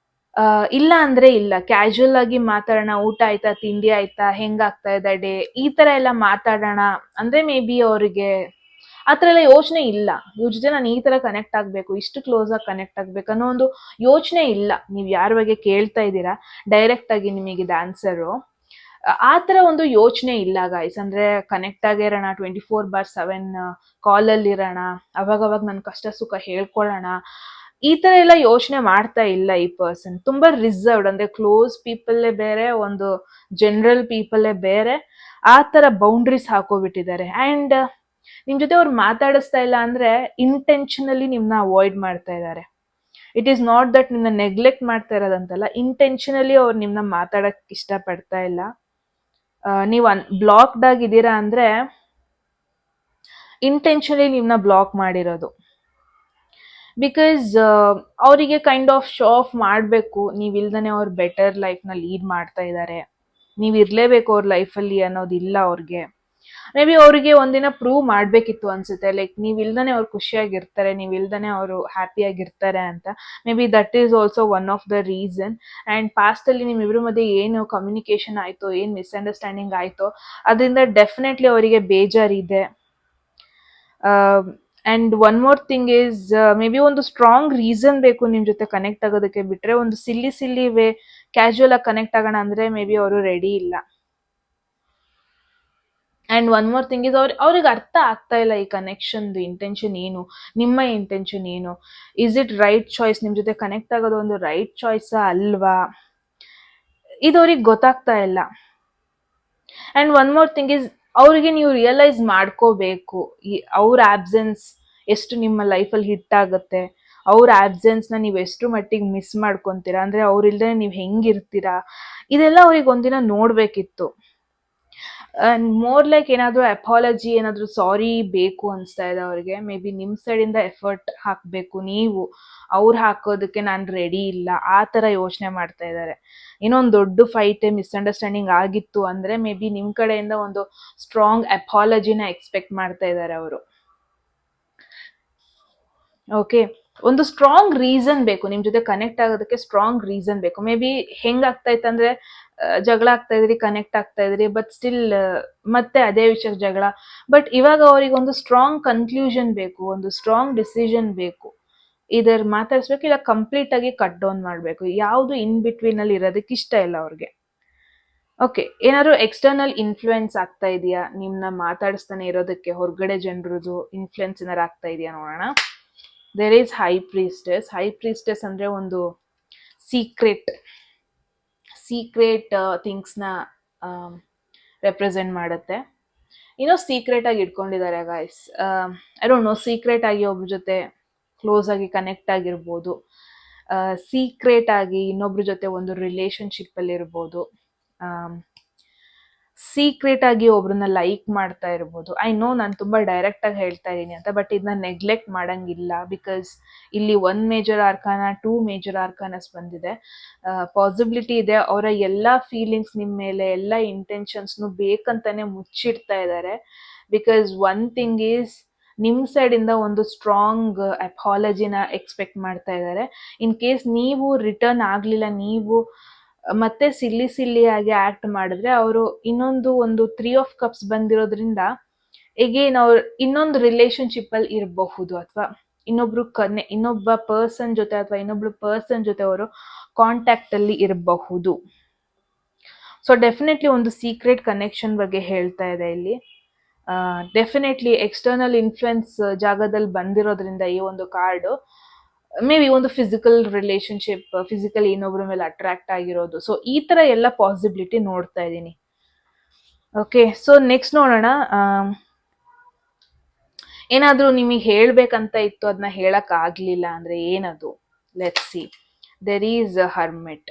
ಇಲ್ಲ ಅಂದ್ರೆ ಇಲ್ಲ. ಕ್ಯಾಶುವಲ್ ಆಗಿ ಮಾತಾಡೋಣ, ಊಟ ಆಯ್ತಾ, ತಿಂಡಿ ಆಯ್ತಾ, ಹೆಂಗಾಗ್ತಾ ಇದೆ ಡೇ, ಈ ತರ ಎಲ್ಲ ಮಾತಾಡೋಣ ಅಂದ್ರೆ ಮೇ ಬಿ ಅವ್ರಿಗೆ ಆತರ ಎಲ್ಲ ಯೋಚನೆ ಇಲ್ಲ. ಇವ್ರ ಜೊತೆ ನಾನು ಈ ತರ ಕನೆಕ್ಟ್ ಆಗ್ಬೇಕು, ಇಷ್ಟು ಕ್ಲೋಸ್ ಆಗಿ ಕನೆಕ್ಟ್ ಆಗ್ಬೇಕು ಅನ್ನೋ ಒಂದು ಯೋಚನೆ ಇಲ್ಲ. ನೀವ್ ಯಾರ ಬಗ್ಗೆ ಕೇಳ್ತಾ ಇದ್ದೀರಾ ಡೈರೆಕ್ಟ್ ಆಗಿ ನಿಮಗಿದೆ ಆನ್ಸರು. ಆ ತರ ಒಂದು ಯೋಚನೆ ಇಲ್ಲ ಗೈಸ್. ಅಂದ್ರೆ ಕನೆಕ್ಟ್ ಆಗಿರೋಣ, 24/7 ಕಾಲಲ್ಲಿ ಇರೋಣ, ಅವಾಗವಾಗ ನನ್ ಕಷ್ಟ ಸುಖ ಹೇಳ್ಕೊಳ್ಳೋಣ, ಈ ತರ ಎಲ್ಲ ಯೋಚನೆ ಮಾಡ್ತಾ ಇಲ್ಲ ಈ ಪರ್ಸನ್. ತುಂಬಾ ರಿಸರ್ವ್ಡ್, ಅಂದ್ರೆ ಕ್ಲೋಸ್ ಪೀಪಲ್ಲೇ ಬೇರೆ, ಒಂದು ಜನರಲ್ ಪೀಪಲ್ಲೇ ಬೇರೆ, ಆ ತರ ಬೌಂಡ್ರೀಸ್ ಹಾಕೋಬಿಟ್ಟಿದ್ದಾರೆ. ಅಂಡ್ ನಿಮ್ ಜೊತೆ ಅವ್ರು ಮಾತಾಡಿಸ್ತಾ ಇಲ್ಲ ಅಂದ್ರೆ ಇಂಟೆನ್ಷನಲಿ ನಿಮ್ನ ಅವಾಯ್ಡ್ ಮಾಡ್ತಾ ಇದ್ದಾರೆ. ಇಟ್ ಈಸ್ ನಾಟ್ ದಟ್ ನಿಮ್ನ ನೆಗ್ಲೆಕ್ಟ್ ಮಾಡ್ತಾ ಇರೋದಂತಲ್ಲ, ಇಂಟೆನ್ಷನಲಿ ಅವ್ರು ನಿಮ್ನ ಮಾತಾಡಕ್ ಇಷ್ಟ ಪಡ್ತಾ ಇಲ್ಲ. ನೀವು ಬ್ಲಾಕ್ಡ್ ಆಗಿದ್ದೀರಾ ಅಂದ್ರೆ ಇಂಟೆನ್ಷನಲಿ ನಿಮ್ನ ಬ್ಲಾಕ್ ಮಾಡಿರೋದು. ಬಿಕಾಸ್ ಅವರಿಗೆ ಕೈಂಡ್ ಆಫ್ ಶೋ ಆಫ್ ಮಾಡಬೇಕು, ನೀವು ಇಲ್ದೇ ಅವ್ರು ಬೆಟರ್ ಲೈಫ್ನ ಲೀಡ್ ಮಾಡ್ತಾ ಇದ್ದಾರೆ, ನೀವು ಇರಲೇಬೇಕು ಅವ್ರ ಲೈಫಲ್ಲಿ ಅನ್ನೋದಿಲ್ಲ ಅವ್ರಿಗೆ. ಮೇ ಬಿ ಅವರಿಗೆ ಒಂದಿನ ಪ್ರೂವ್ ಮಾಡ್ಬೇಕಿತ್ತು ಅನ್ಸುತ್ತೆ, ಲೈಕ್ ನೀವ್ ಇಲ್ದಾನೆ ಅವ್ರು ಖುಷಿಯಾಗಿರ್ತಾರೆ, ನೀವ್ ಇಲ್ದಾನೆ ಅವರು ಹ್ಯಾಪಿಯಾಗಿರ್ತಾರೆ ಅಂತ. May be that is also one of the reason. And past ಅಲ್ಲಿ ನಿಮ್ಮಿಬ್ರ ಮಧ್ಯೆ ಏನು ಕಮ್ಯುನಿಕೇಶನ್ ಆಯ್ತೋ, ಏನ್ ಮಿಸ್ಅಂಡರ್ಸ್ಟ್ಯಾಂಡಿಂಗ್ ಆಯ್ತೋ, ಅದರಿಂದ ಡೆಫಿನೆಟ್ಲಿ ಅವರಿಗೆ ಬೇಜಾರಿದೆ. And one more thing is, maybe ಒಂದು ಸ್ಟ್ರಾಂಗ್ ರೀಸನ್ ಬೇಕು ನಿಮ್ ಜೊತೆ ಕನೆಕ್ಟ್ ಆಗೋದಕ್ಕೆ, ಬಿಟ್ರೆ ಒಂದು ಸಿಲ್ಲಿ ವೇ ಕ್ಯಾಶುವಲ್ ಆಗಿ ಕನೆಕ್ಟ್ ಆಗೋಣ ಅಂದ್ರೆ ಮೇ ಬಿ ಅವರು ರೆಡಿ ಇಲ್ಲ. And one more thing is, ಅವ್ರಿಗೆ ಅರ್ಥ ಆಗ್ತಾ ಇಲ್ಲ ಈ ಕನೆಕ್ಷನ್ ಇಂಟೆನ್ಷನ್ ಏನು, ನಿಮ್ಮ ಇಂಟೆನ್ಷನ್ ಏನು, ಇಸ್ ಇಟ್ ರೈಟ್ ಚಾಯ್ಸ್, ನಿಮ್ ಜೊತೆ ಕನೆಕ್ಟ್ ಆಗೋದು ಒಂದು ರೈಟ್ ಚಾಯ್ಸ್ ಅಲ್ವಾ, ಇದು ಅವ್ರಿಗೆ ಗೊತ್ತಾಗ್ತಾ ಇಲ್ಲ. And one more thing is, ಅವ್ರಿಗೆ ನೀವು ರಿಯಲೈಸ್ ಮಾಡ್ಕೋಬೇಕು ಅವ್ರ ಆಬ್ಸೆನ್ಸ್ ಎಷ್ಟು ನಿಮ್ಮ ಲೈಫಲ್ಲಿ ಹಿಟ್ ಆಗುತ್ತೆ, ಅವ್ರ ಆಬ್ಸೆನ್ಸ್ನ ನೀವು ಎಷ್ಟು ಮಟ್ಟಿಗೆ ಮಿಸ್ ಮಾಡ್ಕೊತೀರಾ, ಅಂದ್ರೆ ಅವ್ರಿಲ್ದೇ ನೀವು ಹೆಂಗಿರ್ತೀರಾ, ಇದೆಲ್ಲ ಅವ್ರಿಗೆ ಒಂದಿನ ನೋಡ್ಬೇಕಿತ್ತು. ಮೋರ್ ಲೈಕ್ ಏನಾದರೂ ಅಪಾಲಜಿ, ಏನಾದರೂ ಸಾರಿ ಬೇಕು ಅನಿಸ್ತಾ ಇದೆ ಅವ್ರಿಗೆ. ಮೇ ಬಿ ನಿಮ್ಮ ಸೈಡಿಂದ ಎಫರ್ಟ್ ಹಾಕಬೇಕು ನೀವು, ಅವ್ರು ಹಾಕೋದಕ್ಕೆ ನಾನು ರೆಡಿ ಇಲ್ಲ, ಆ ಥರ ಯೋಚನೆ ಮಾಡ್ತಾ ಇದ್ದಾರೆ. ಇನ್ನೊಂದು ದೊಡ್ಡ ಫೈಟ್ ಮಿಸ್ಅಂಡರ್ಸ್ಟ್ಯಾಂಡಿಂಗ್ ಆಗಿತ್ತು ಅಂದರೆ ಮೇ ಬಿ ನಿಮ್ಮ ಕಡೆಯಿಂದ ಒಂದು ಸ್ಟ್ರಾಂಗ್ ಅಪಾಲಜಿನ ಎಕ್ಸ್ಪೆಕ್ಟ್ ಮಾಡ್ತಾ ಇದ್ದಾರೆ ಅವರು. ಓಕೆ, ಒಂದು ಸ್ಟ್ರಾಂಗ್ ರೀಸನ್ ಬೇಕು ನಿಮ್ಮ ಜೊತೆ ಕನೆಕ್ಟ್ ಆಗೋದಕ್ಕೆ, ಸ್ಟ್ರಾಂಗ್ ರೀಸನ್ ಬೇಕು. ಮೇ ಬಿ ಹೆಂಗಾಗ್ತಾ ಇತ್ತಂದ್ರೆ ಜಗಳ ಆಗ್ತಾ ಇದ್ರಿ, ಕನೆಕ್ಟ್ ಆಗ್ತಾ ಇದ್ರಿ, ಬಟ್ ಸ್ಟಿಲ್ ಮತ್ತೆ ಅದೇ ವಿಷಯಕ್ಕೆ ಜಗಳ. ಬಟ್ ಇವಾಗ ಅವ್ರಿಗೆ ಒಂದು ಸ್ಟ್ರಾಂಗ್ ಕನ್ಕ್ಲೂಷನ್ ಬೇಕು, ಒಂದು ಸ್ಟ್ರಾಂಗ್ ಡಿಸಿಷನ್ ಬೇಕು. ಇದರ ಮಾತಾಡ್ಸ್ಬೇಕು, ಇಲ್ಲ ಕಂಪ್ಲೀಟ್ ಆಗಿ ಕಟ್ ಡೌನ್ ಮಾಡಬೇಕು. ಯಾವುದು ಇನ್ ಬಿಟ್ವೀನ್ ಅಲ್ಲಿ ಇರೋದಕ್ಕೆ ಇಷ್ಟ ಇಲ್ಲ ಅವ್ರಿಗೆ. ಓಕೆ, ಏನಾದ್ರು ಎಕ್ಸ್ಟರ್ನಲ್ ಇನ್ಫ್ಲೂಯೆನ್ಸ್ ಆಗ್ತಾ ಇದೆಯಾ ನಿಮ್ನ ಮಾತಾಡಿಸ್ತಾನೆ ಇರೋದಕ್ಕೆ, ಹೊರಗಡೆ ಜನರದು ಇನ್ಫ್ಲೂಯೆನ್ಸ್ ಏನಾರು ಆಗ್ತಾ ಇದೆಯಾ ನೋಡೋಣ. There is high priestess. High priestess ಅಂದ್ರೆ ಒಂದು ಸೀಕ್ರೆಟ್ ಥಿಂಗ್ಸ್ನ ರೆಪ್ರೆಸೆಂಟ್ ಮಾಡುತ್ತೆ. ಇನ್ನೂ ಸೀಕ್ರೆಟ್ ಆಗಿ ಇಟ್ಕೊಂಡಿದ್ದಾರೆ guys. I don't know, secret ಆಗಿ ಒಬ್ರ ಜೊತೆ ಕ್ಲೋಸ್ ಆಗಿ ಕನೆಕ್ಟ್ ಆಗಿರ್ಬೋದು, ಸೀಕ್ರೆಟ್ ಆಗಿ ಇನ್ನೊಬ್ರ ಜೊತೆ ಒಂದು ರಿಲೇಶನ್ಶಿಪ್ ಅಲ್ಲಿ ಇರ್ಬೋದು, ಸೀಕ್ರೆಟ್ ಆಗಿ ಒಬ್ರನ್ನ ಲೈಕ್ ಮಾಡ್ತಾ ಇರ್ಬೋದು. ಐ ನೋ ನಾನು ತುಂಬಾ ಡೈರೆಕ್ಟ್ ಆಗಿ ಹೇಳ್ತಾ ಇದ್ದೀನಿ ಅಂತ, ಬಟ್ ಇದನ್ನ ನೆಗ್ಲೆಕ್ಟ್ ಮಾಡಂಗಿಲ್ಲ. ಬಿಕಾಸ್ ಇಲ್ಲಿ 1 ಮೇಜರ್ ಆರ್ಕಾನ, 2 ಮೇಜರ್ ಆರ್ಕಾನಸ್ ಬಂದಿದೆ. ಪಾಸಿಬಿಲಿಟಿ ಇದೆ ಅವರ ಎಲ್ಲಾ ಫೀಲಿಂಗ್ಸ್ ನಿಮ್ಮ ಮೇಲೆ, ಎಲ್ಲ ಇಂಟೆನ್ಷನ್ಸ್ನು ಬೇಕಂತಾನೆ ಮುಚ್ಚಿಡ್ತಾ ಇದ್ದಾರೆ. ಬಿಕಾಸ್ ಒನ್ ಥಿಂಗ್ ಈಸ್, ನಿಮ್ಮ ಸೈಡಿಂದ ಒಂದು ಸ್ಟ್ರಾಂಗ್ ಅಪಾಲಜಿನ ಎಕ್ಸ್ಪೆಕ್ಟ್ ಮಾಡ್ತಾ ಇದ್ದಾರೆ. ಇನ್ ಕೇಸ್ ನೀವು ರಿಟರ್ನ್ ಆಗಲಿಲ್ಲ, ನೀವು ಮತ್ತೆ ಸಿಲ್ಲಿಯಾಗಿ ಆಕ್ಟ್ ಮಾಡಿದ್ರೆ, ಅವರು ಒಂದು 3 ಆಫ್ ಕಪ್ಸ್ ಬಂದಿರೋದ್ರಿಂದ ಎಗೇನ್ ಅವ್ರು ಇನ್ನೊಂದು ರಿಲೇಶನ್ಶಿಪ್ ಅಲ್ಲಿ ಇರಬಹುದು, ಅಥವಾ ಇನ್ನೊಬ್ಬ ಪರ್ಸನ್ ಜೊತೆ, ಅಥವಾ ಇನ್ನೊಬ್ರು ಪರ್ಸನ್ ಜೊತೆ ಅವರು ಕಾಂಟ್ಯಾಕ್ಟ್ ಅಲ್ಲಿ ಇರಬಹುದು. ಸೊ ಡೆಫಿನೆಟ್ಲಿ ಒಂದು ಸೀಕ್ರೆಟ್ ಕನೆಕ್ಷನ್ ಬಗ್ಗೆ ಹೇಳ್ತಾ ಇದೆ ಇಲ್ಲಿ. ಡೆಫಿನೆಟ್ಲಿ ಎಕ್ಸ್ಟರ್ನಲ್ ಇನ್ಫ್ಲುಯೆನ್ಸ್ ಜಾಗದಲ್ಲಿ ಬಂದಿರೋದ್ರಿಂದ ಈ ಒಂದು ಕಾರ್ಡು, ಮೇ ಬಿ ಒಂದು ಫಿಸಿಕಲ್ ರಿಲೇಶನ್ಶಿಪ್, ಫಿಸಿಕಲ್ ಇನ್ನೊಬ್ರ ಮೇಲೆ ಅಟ್ರಾಕ್ಟ್ ಆಗಿರೋದು. ಸೊ ಈ ತರ ಎಲ್ಲ ಪಾಸಿಬಿಲಿಟಿ ನೋಡ್ತಾ ಇದ್ದೀನಿ. ಓಕೆ, ಸೊ ನೆಕ್ಸ್ಟ್ ನೋಡೋಣ. ಏನಾದ್ರೂ ನಿಮಗೆ ಹೇಳ್ಬೇಕಂತ ಇತ್ತು, ಅದನ್ನ ಹೇಳಕ್ ಆಗ್ಲಿಲ್ಲ ಅಂದ್ರೆ ಏನದು? Let's see. There is hermit.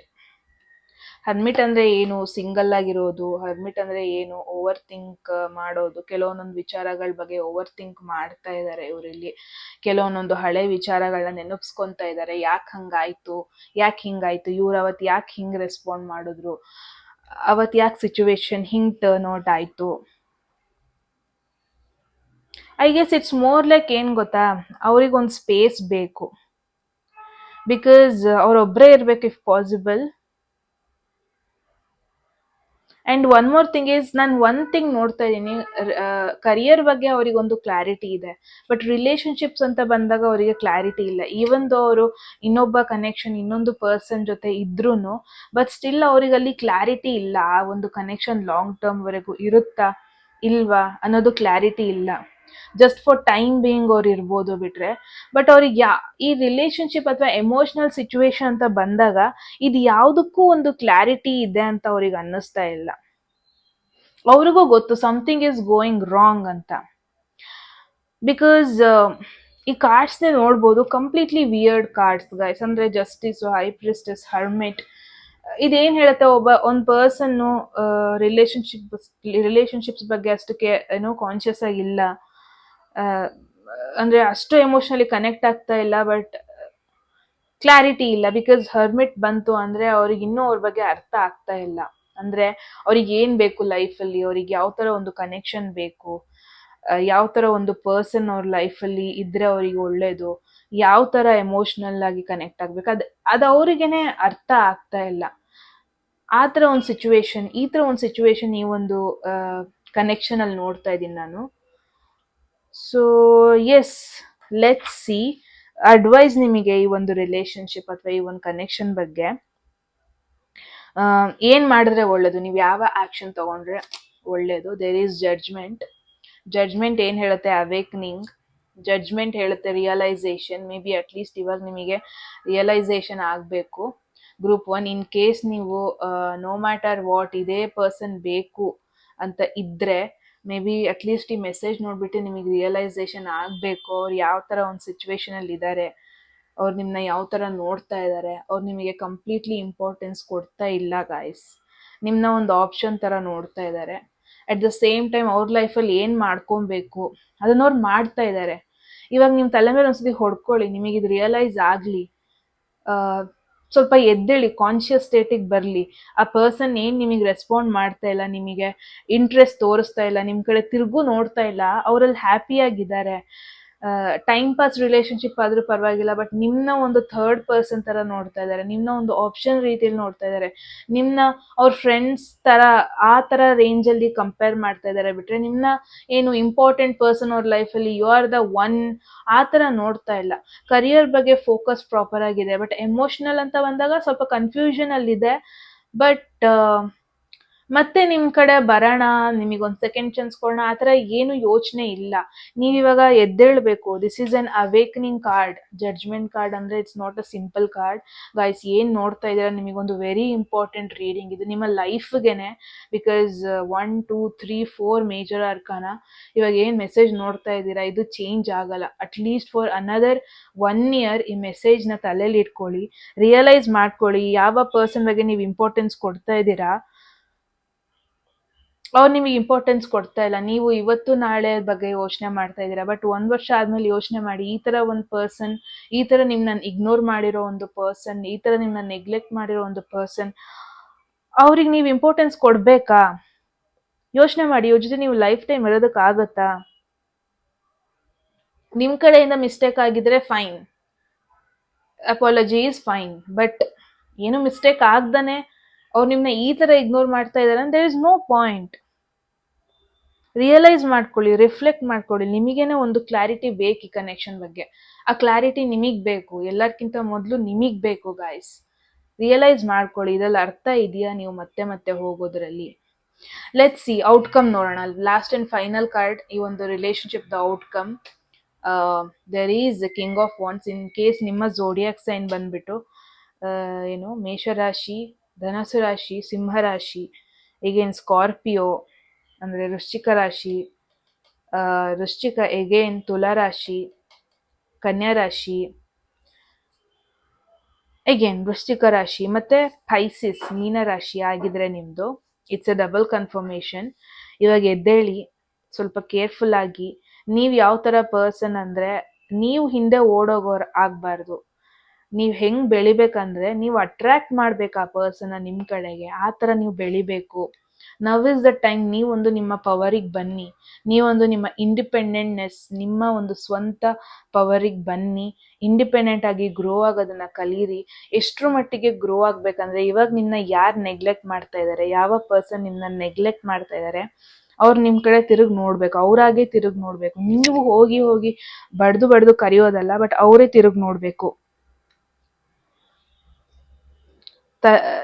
Hermit ಅಂದ್ರೆ ಏನು? ಸಿಂಗಲ್ ಆಗಿರೋದು. ಹರ್ಮಿಟ್ ಅಂದ್ರೆ ಏನು? ಓವರ್ ಥಿಂಕ್ ಮಾಡೋದು. ಕೆಲವೊಂದೊಂದು ವಿಚಾರಗಳ ಬಗ್ಗೆ ಓವರ್ ಥಿಂಕ್ ಮಾಡ್ತಾ ಇದ್ದಾರೆ ಇವರಲ್ಲಿ. ಕೆಲವೊಂದೊಂದು ಹಳೆ ವಿಚಾರಗಳನ್ನ ನೆನಪಿಸ್ಕೊಂತ ಇದ್ದಾರೆ. ಯಾಕೆ ಹಂಗಾಯ್ತು, ಯಾಕೆ ಹಿಂಗಾಯ್ತು, ಇವ್ರು ಅವತ್ತು ಯಾಕೆ ಹಿಂಗ್ ರೆಸ್ಪಾಂಡ್ ಮಾಡಿದ್ರು, ಅವತ್ತು ಯಾಕೆ ಸಿಚುವೇಶನ್ ಹಿಂಗ್ ಟರ್ನ್ ಔಟ್ ಆಯ್ತು. I guess it's more like ಏನ್ ಗೊತ್ತಾ, ಅವ್ರಿಗೊಂದು ಸ್ಪೇಸ್ ಬೇಕು. ಬಿಕಾಸ್ ಅವ್ರೊಬ್ಬರೇ ಇರ್ಬೇಕು if possible. And one more thing is, ನಾನು ಒನ್ ಥಿಂಗ್ ನೋಡ್ತಾ ಇದ್ದೀನಿ, ಕರಿಯರ್ ಬಗ್ಗೆ ಅವರಿಗೊಂದು ಕ್ಲಾರಿಟಿ ಇದೆ, ಬಟ್ ರಿಲೇಶನ್ಶಿಪ್ಸ್ ಅಂತ ಬಂದಾಗ ಅವರಿಗೆ ಕ್ಲಾರಿಟಿ ಇಲ್ಲ. ಈವನ್ ದೋ ಅವರು ಇನ್ನೊಬ್ಬ ಕನೆಕ್ಷನ್, ಇನ್ನೊಂದು ಪರ್ಸನ್ ಜೊತೆ ಇದ್ರೂ, ಬಟ್ ಸ್ಟಿಲ್ ಅವ್ರಿಗಲ್ಲಿ ಕ್ಲಾರಿಟಿ ಇಲ್ಲ. ಆ ಒಂದು ಕನೆಕ್ಷನ್ ಲಾಂಗ್ ಟರ್ಮ್ ವರೆಗೂ ಇರುತ್ತಾ ಇಲ್ವಾ ಅನ್ನೋದು ಕ್ಲಾರಿಟಿ ಇಲ್ಲ. ಜಸ್ಟ್ ಫಾರ್ ಟೈಮ್ ಬೀಯಿಂಗ್ ಅವ್ರು ಇರ್ಬೋದು ಬಿಟ್ರೆ, ಬಟ್ ಅವ್ರಿಗೆ ಈ ರಿಲೇಶನ್ಶಿಪ್ ಅಥವಾ ಎಮೋಷನಲ್ ಸಿಚುವೇಶನ್ ಅಂತ ಬಂದಾಗ ಇದು ಯಾವುದಕ್ಕೂ ಒಂದು ಕ್ಲಾರಿಟಿ ಇದೆ ಅಂತ ಅವ್ರಿಗೆ ಅನ್ನಿಸ್ತಾ ಇಲ್ಲ. ಅವ್ರಿಗೂ ಗೊತ್ತು ಸಮಥಿಂಗ್ ಇಸ್ ಗೋಯಿಂಗ್ ರಾಂಗ್ ಅಂತ. ಬಿಕಾಸ್ ಈ ಕಾರ್ಡ್ಸ್ನೇ ನೋಡ್ಬೋದು, ಕಂಪ್ಲೀಟ್ಲಿ ವಿಯರ್ಡ್ ಕಾರ್ಡ್ಸ್ ಗೈಸ್. ಅಂದ್ರೆ ಜಸ್ಟಿಸ್, ಹೈ ಪ್ರಿಸ್ಟೆಸ್, ಹರ್ಮಿಟ್. ಇದೇನ್ ಹೇಳುತ್ತೆ, ಒಂದು ಪರ್ಸನ್ನು ರಿಲೇಶನ್ಶಿಪ್ಸ್ ಬಗ್ಗೆ ಅಷ್ಟಕ್ಕೆ ಏನೋ ಕಾನ್ಶಿಯಸ್ ಆಗಿಲ್ಲ, ಅಂದ್ರೆ ಅಷ್ಟು ಎಮೋಷನಲಿ ಕನೆಕ್ಟ್ ಆಗ್ತಾ ಇಲ್ಲ, ಬಟ್ ಕ್ಲಾರಿಟಿ ಇಲ್ಲ. ಬಿಕಾಸ್ ಹರ್ಮಿಟ್ ಬಂತು ಅಂದ್ರೆ ಅವ್ರಿಗೆ ಇನ್ನೂ ಅವ್ರ ಬಗ್ಗೆ ಅರ್ಥ ಆಗ್ತಾ ಇಲ್ಲ. ಅಂದ್ರೆ ಅವ್ರಿಗೆ ಏನ್ ಬೇಕು ಲೈಫಲ್ಲಿ, ಅವ್ರಿಗೆ ಯಾವ ತರ ಒಂದು ಕನೆಕ್ಷನ್ ಬೇಕು, ಯಾವ ತರ ಒಂದು ಪರ್ಸನ್ ಅವ್ರ ಲೈಫಲ್ಲಿ ಇದ್ರೆ ಅವ್ರಿಗೆ ಒಳ್ಳೇದು, ಯಾವ ತರ ಎಮೋಷನಲ್ ಆಗಿ ಕನೆಕ್ಟ್ ಆಗ್ಬೇಕು, ಅದು ಅವ್ರಿಗೇನೆ ಅರ್ಥ ಆಗ್ತಾ ಇಲ್ಲ. ಆ ತರ ಒಂದು ಸಿಚುವೇಶನ್, ಈ ತರ ಒಂದು ಸಿಚುವೇಶನ್ ಈ ಒಂದು ಕನೆಕ್ಷನ್ ಅಲ್ಲಿ ನೋಡ್ತಾ ಇದ್ದೀನಿ ನಾನು. So yes, let's see advice ನಿಮಗೆ ಈ ಒಂದು ರಿಲೇಶನ್ಶಿಪ್ ಅಥವಾ ಈ ಒಂದು ಕನೆಕ್ಷನ್ ಬಗ್ಗೆ ಏನ್ ಮಾಡಿದ್ರೆ ಒಳ್ಳೇದು, ನೀವು ಯಾವ ಆಕ್ಷನ್ ತಗೊಂಡ್ರೆ ಒಳ್ಳೇದು. There is judgment. ಜಡ್ಜ್ಮೆಂಟ್ ಏನ್ ಹೇಳುತ್ತೆ? ಅವೇಕ್ನಿಂಗ್. ಜಡ್ಜ್ಮೆಂಟ್ ಹೇಳುತ್ತೆ ರಿಯಲೈಸೇಷನ್. ಮೇ ಬಿ ಅಟ್ಲೀಸ್ಟ್ ಇವಾಗ ನಿಮಗೆ ರಿಯಲೈಸೇಷನ್ ಆಗಬೇಕು. ಗ್ರೂಪ್ 1, ಇನ್ ಕೇಸ್ ನೀವು ನೋ ಮ್ಯಾಟರ್ ವಾಟ್ ಇದೇ ಪರ್ಸನ್ ಬೇಕು ಅಂತ ಇದ್ರೆ, ಮೇ ಬಿ ಅಟ್ಲೀಸ್ಟ್ ಈ ಮೆಸೇಜ್ ನೋಡ್ಬಿಟ್ಟು ನಿಮಗೆ ರಿಯಲೈಸೇಷನ್ ಆಗಬೇಕು. ಅವ್ರು ಯಾವ ಥರ ಒಂದು ಸಿಚುವೇಶನಲ್ಲಿ ಇದ್ದಾರೆ, ಅವ್ರು ನಿಮ್ಮನ್ನ ಯಾವ ಥರ ನೋಡ್ತಾ ಇದ್ದಾರೆ, ಅವ್ರು ನಿಮಗೆ ಕಂಪ್ಲೀಟ್ಲಿ ಇಂಪಾರ್ಟೆನ್ಸ್ ಕೊಡ್ತಾ ಇಲ್ಲ ಗಾಯ್ಸ್. ನಿಮ್ಮನ್ನ ಒಂದು ಆಪ್ಷನ್ ಥರ ನೋಡ್ತಾ ಇದ್ದಾರೆ. ಅಟ್ ದ ಸೇಮ್ ಟೈಮ್ ಅವ್ರ ಲೈಫಲ್ಲಿ ಏನು ಮಾಡ್ಕೊಬೇಕು ಅದನ್ನ ಅವ್ರು ಮಾಡ್ತಾ ಇದ್ದಾರೆ. ಇವಾಗ ನಿಮ್ಮ ತಲೆ ಮೇಲೆ ಒಂದ್ಸತಿ ಹೊಡ್ಕೊಳ್ಳಿ, ನಿಮಗೆ ಇದು ರಿಯಲೈಸ್ ಆಗಲಿ, ಸ್ವಲ್ಪ ಎದ್ದೇಳಿ, ಕಾನ್ಷಿಯಸ್ ಸ್ಟೇಟಿಗೆ ಬರಲಿ. ಆ ಪರ್ಸನ್ ಏನು ನಿಮಗೆ ರೆಸ್ಪಾಂಡ್ ಮಾಡ್ತಾ ಇಲ್ಲ, ನಿಮಗೆ ಇಂಟ್ರೆಸ್ಟ್ ತೋರಿಸ್ತಾ ಇಲ್ಲ, ನಿಮ್ಮ ಕಡೆ ತಿರುಗು ನೋಡ್ತಾ ಇಲ್ಲ, ಅವರಲ್ಲಿ ಹ್ಯಾಪಿಯಾಗಿದ್ದಾರೆ, ಟೈಮ್ ಪಾಸ್ ರಿಲೇಶನ್ಶಿಪ್ ಆದ್ರೂ ಪರವಾಗಿಲ್ಲ, ಬಟ್ ನಿಮ್ಮನ್ನ ಒಂದು ಥರ್ಡ್ ಪರ್ಸನ್ ಥರ ನೋಡ್ತಾ ಇದ್ದಾರೆ, ನಿಮ್ಮನ್ನ ಒಂದು ಆಪ್ಷನ್ ರೀತಿಯಲ್ಲಿ ನೋಡ್ತಾ ಇದ್ದಾರೆ, ನಿಮ್ಮನ್ನ ಅವ್ರ ಫ್ರೆಂಡ್ಸ್ ಥರ ಆ ಥರ ರೇಂಜಲ್ಲಿ ಕಂಪೇರ್ ಮಾಡ್ತಾ ಇದ್ದಾರೆ ಬಿಟ್ರೆ ನಿಮ್ಮನ್ನ ಏನು ಇಂಪಾರ್ಟೆಂಟ್ ಪರ್ಸನ್ ಅವ್ರ ಲೈಫಲ್ಲಿ ಯು ಆರ್ ದ ಒನ್ ಆ ಥರ ನೋಡ್ತಾ ಇಲ್ಲ. ಕರಿಯರ್ ಬಗ್ಗೆ ಫೋಕಸ್ ಪ್ರಾಪರ್ ಆಗಿದೆ, ಬಟ್ ಎಮೋಷ್ನಲ್ ಅಂತ ಬಂದಾಗ ಸ್ವಲ್ಪ ಕನ್ಫ್ಯೂಷನ್ ಅಲ್ಲಿದೆ. ಬಟ್ ಮತ್ತೆ ನಿಮ್ಮ ಕಡೆ ಬರೋಣ, ನಿಮಗೊಂದು ಸೆಕೆಂಡ್ ಚಾನ್ಸ್ ಕೊಡೋಣ, ಆ ಥರ ಏನು ಯೋಚನೆ ಇಲ್ಲ. ನೀವಿವಾಗ ಎದ್ದೇಳಬೇಕು. This is an awakening card. Judgement card ಅಂದರೆ it's not a simple card guys. ಏನು ನೋಡ್ತಾ ಇದ್ದೀರಾ, ನಿಮಗೊಂದು ವೆರಿ ಇಂಪಾರ್ಟೆಂಟ್ ರೀಡಿಂಗ್ ಇದು ನಿಮ್ಮ ಲೈಫ್ಗೆನೆ. Because 1, 2, 3, 4 major ಅರ್ಕಾನ. ಇವಾಗ ಏನು ಮೆಸೇಜ್ ನೋಡ್ತಾ ಇದ್ದೀರಾ ಇದು ಚೇಂಜ್ ಆಗಲ್ಲ. ಅಟ್ಲೀಸ್ಟ್ ಫಾರ್ ಅನದರ್ 1 year ಈ ಮೆಸೇಜ್ನ ತಲೆಯಲ್ಲಿ ಇಟ್ಕೊಳ್ಳಿ, ರಿಯಲೈಸ್ ಮಾಡ್ಕೊಳ್ಳಿ ಯಾವ ಪರ್ಸನ್ ಬಗ್ಗೆ ನೀವು ಇಂಪಾರ್ಟೆನ್ಸ್ ಕೊಡ್ತಾ ಇದ್ದೀರಾ, ಅವ್ರು ನಿಮಗೆ ಇಂಪಾರ್ಟೆನ್ಸ್ ಕೊಡ್ತಾ ಇಲ್ಲ. ನೀವು ಇವತ್ತು ನಾಳೆ ಬಗ್ಗೆ ಯೋಚನೆ ಮಾಡ್ತಾ ಇದ್ದೀರಾ, ಬಟ್ 1 ವರ್ಷ ಆದ್ಮೇಲೆ ಯೋಚನೆ ಮಾಡಿ, ಈ ತರ ಒಂದು ಪರ್ಸನ್, ಈ ತರ ನಿಮ್ಮನ್ನ ಇಗ್ನೋರ್ ಮಾಡಿರೋ ಒಂದು ಪರ್ಸನ್, ಈ ತರ ನಿಮ್ಮನ್ನ ನೆಗ್ಲೆಕ್ಟ್ ಮಾಡಿರೋ ಒಂದು ಪರ್ಸನ್, ಅವ್ರಿಗೆ ನೀವು ಇಂಪಾರ್ಟೆನ್ಸ್ ಕೊಡ್ಬೇಕಾ? ಯೋಚನೆ ಮಾಡಿ. ಇವ್ರ ಜೊತೆ ನೀವು ಲೈಫ್ ಟೈಮ್ ಇರೋದಕ್ಕಾಗತ್ತಾ? ನಿಮ್ ಕಡೆಯಿಂದ ಮಿಸ್ಟೇಕ್ ಆಗಿದ್ರೆ fine, apology is fine, but ಏನು ಮಿಸ್ಟೇಕ್ ಆಗ್ದಾನೆ ಅವ್ರು ನಿಮ್ಮನ್ನ ಈ ತರ ಇಗ್ನೋರ್ ಮಾಡ್ತಾ ಇದ್ದಾರೆ, there is no point. Realise ಮಾಡ್ಕೊಳ್ಳಿ, ರಿಫ್ಲೆಕ್ಟ್ ಮಾಡ್ಕೊಳ್ಳಿ. ನಿಮಗೇನೆ ಒಂದು ಕ್ಲಾರಿಟಿ ಬೇಕು ಈ ಕನೆಕ್ಷನ್ ಬಗ್ಗೆ. ಆ ಕ್ಲಾರಿಟಿ ನಿಮಗೆ ಬೇಕು, ಎಲ್ಲರಿಗಿಂತ ಮೊದಲು ನಿಮಗೆ ಬೇಕು ಗಾಯ್ಸ್. ರಿಯಲೈಸ್ ಮಾಡ್ಕೊಳ್ಳಿ, ಇದ್ರಲ್ಲಿ ಅರ್ಥ ಇದೆಯಾ ನೀವು ಮತ್ತೆ ಮತ್ತೆ ಹೋಗೋದ್ರಲ್ಲಿ. ಲೆಟ್ಸ್ ಸಿ ಔಟ್ಕಮ್ ನೋಡೋಣ. ಲಾಸ್ಟ್ ಅಂಡ್ ಫೈನಲ್ ಕಾರ್ಡ್, ಈ ಒಂದು relationship the outcome. There is king of wands. In case ನಿಮ್ಮ ಝೋಡಿಯಾಕ್ ಸೈನ್ ಬಂದ್ಬಿಟ್ಟು ಏನು ಮೇಷರಾಶಿ, ಧನಸು ರಾಶಿ, ಸಿಂಹರಾಶಿ, ಎಗೇನ್ ಸ್ಕಾರ್ಪಿಯೋ ಅಂದರೆ ವೃಶ್ಚಿಕ ರಾಶಿ, ವೃಶ್ಚಿಕ ಎಗೇನ್ ತುಲಾ ರಾಶಿ, ಕನ್ಯಾ ರಾಶಿ, ಎಗೇನ್ ವೃಶ್ಚಿಕ ರಾಶಿ, ಮತ್ತೆ ಪೈಸಿಸ್ ಮೀನ ರಾಶಿ ಆಗಿದ್ರೆ ನಿಮ್ಮದು, ಇಟ್ಸ್ ಎ ಡಬಲ್ ಕನ್ಫರ್ಮೇಷನ್. ಇವಾಗ ಎದ್ದೇಳಿ, ಸ್ವಲ್ಪ ಕೇರ್ಫುಲ್ ಆಗಿ. ನೀವು ಯಾವ ಥರ ಪರ್ಸನ್ ಅಂದರೆ, ನೀವು ಹಿಂದೆ ಓಡೋಗೋರು ಆಗಬಾರ್ದು. ನೀವು ಹೆಂಗೆ ಬೆಳಿಬೇಕಂದ್ರೆ, ನೀವು ಅಟ್ರಾಕ್ಟ್ ಮಾಡ್ಬೇಕು ಆ ಪರ್ಸನ್ನ ನಿಮ್ಮ ಕಡೆಗೆ, ಆ ಥರ ನೀವು ಬೆಳಿಬೇಕು. ನವ್ ಇಸ್ ದ ಟೈಮ್. ನೀವೊಂದು ನಿಮ್ಮ ಪವರಿಗೆ ಬನ್ನಿ, ನೀವೊಂದು ನಿಮ್ಮ ಇಂಡಿಪೆಂಡೆಂಟ್ನೆಸ್, ನಿಮ್ಮ ಒಂದು ಸ್ವಂತ ಪವರಿಗೆ ಬನ್ನಿ, ಇಂಡಿಪೆಂಡೆಂಟ್ ಆಗಿ ಗ್ರೋ ಆಗೋದನ್ನ ಕಲೀರಿ. ಎಷ್ಟರ ಮಟ್ಟಿಗೆ ಗ್ರೋ ಆಗ್ಬೇಕಂದ್ರೆ, ಇವಾಗ ನಿಮ್ಮನ್ನ ಯಾರು ನೆಗ್ಲೆಕ್ಟ್ ಮಾಡ್ತಾ ಇದ್ದಾರೆ, ಯಾವ ಪರ್ಸನ್ ನಿಮ್ಮನ್ನ ನೆಗ್ಲೆಕ್ಟ್ ಮಾಡ್ತಾ ಇದ್ದಾರೆ, ಅವ್ರು ನಿಮ್ಮ ಕಡೆ ತಿರುಗಿ ನೋಡ್ಬೇಕು, ಅವರಾಗೆ ತಿರುಗಿ ನೋಡ್ಬೇಕು. ನೀವು ಹೋಗಿ ಹೋಗಿ ಬಡ್ದು ಕರೆಯೋದಲ್ಲ, ಬಟ್ ಅವರೇ ತಿರುಗಿ ನೋಡ್ಬೇಕು.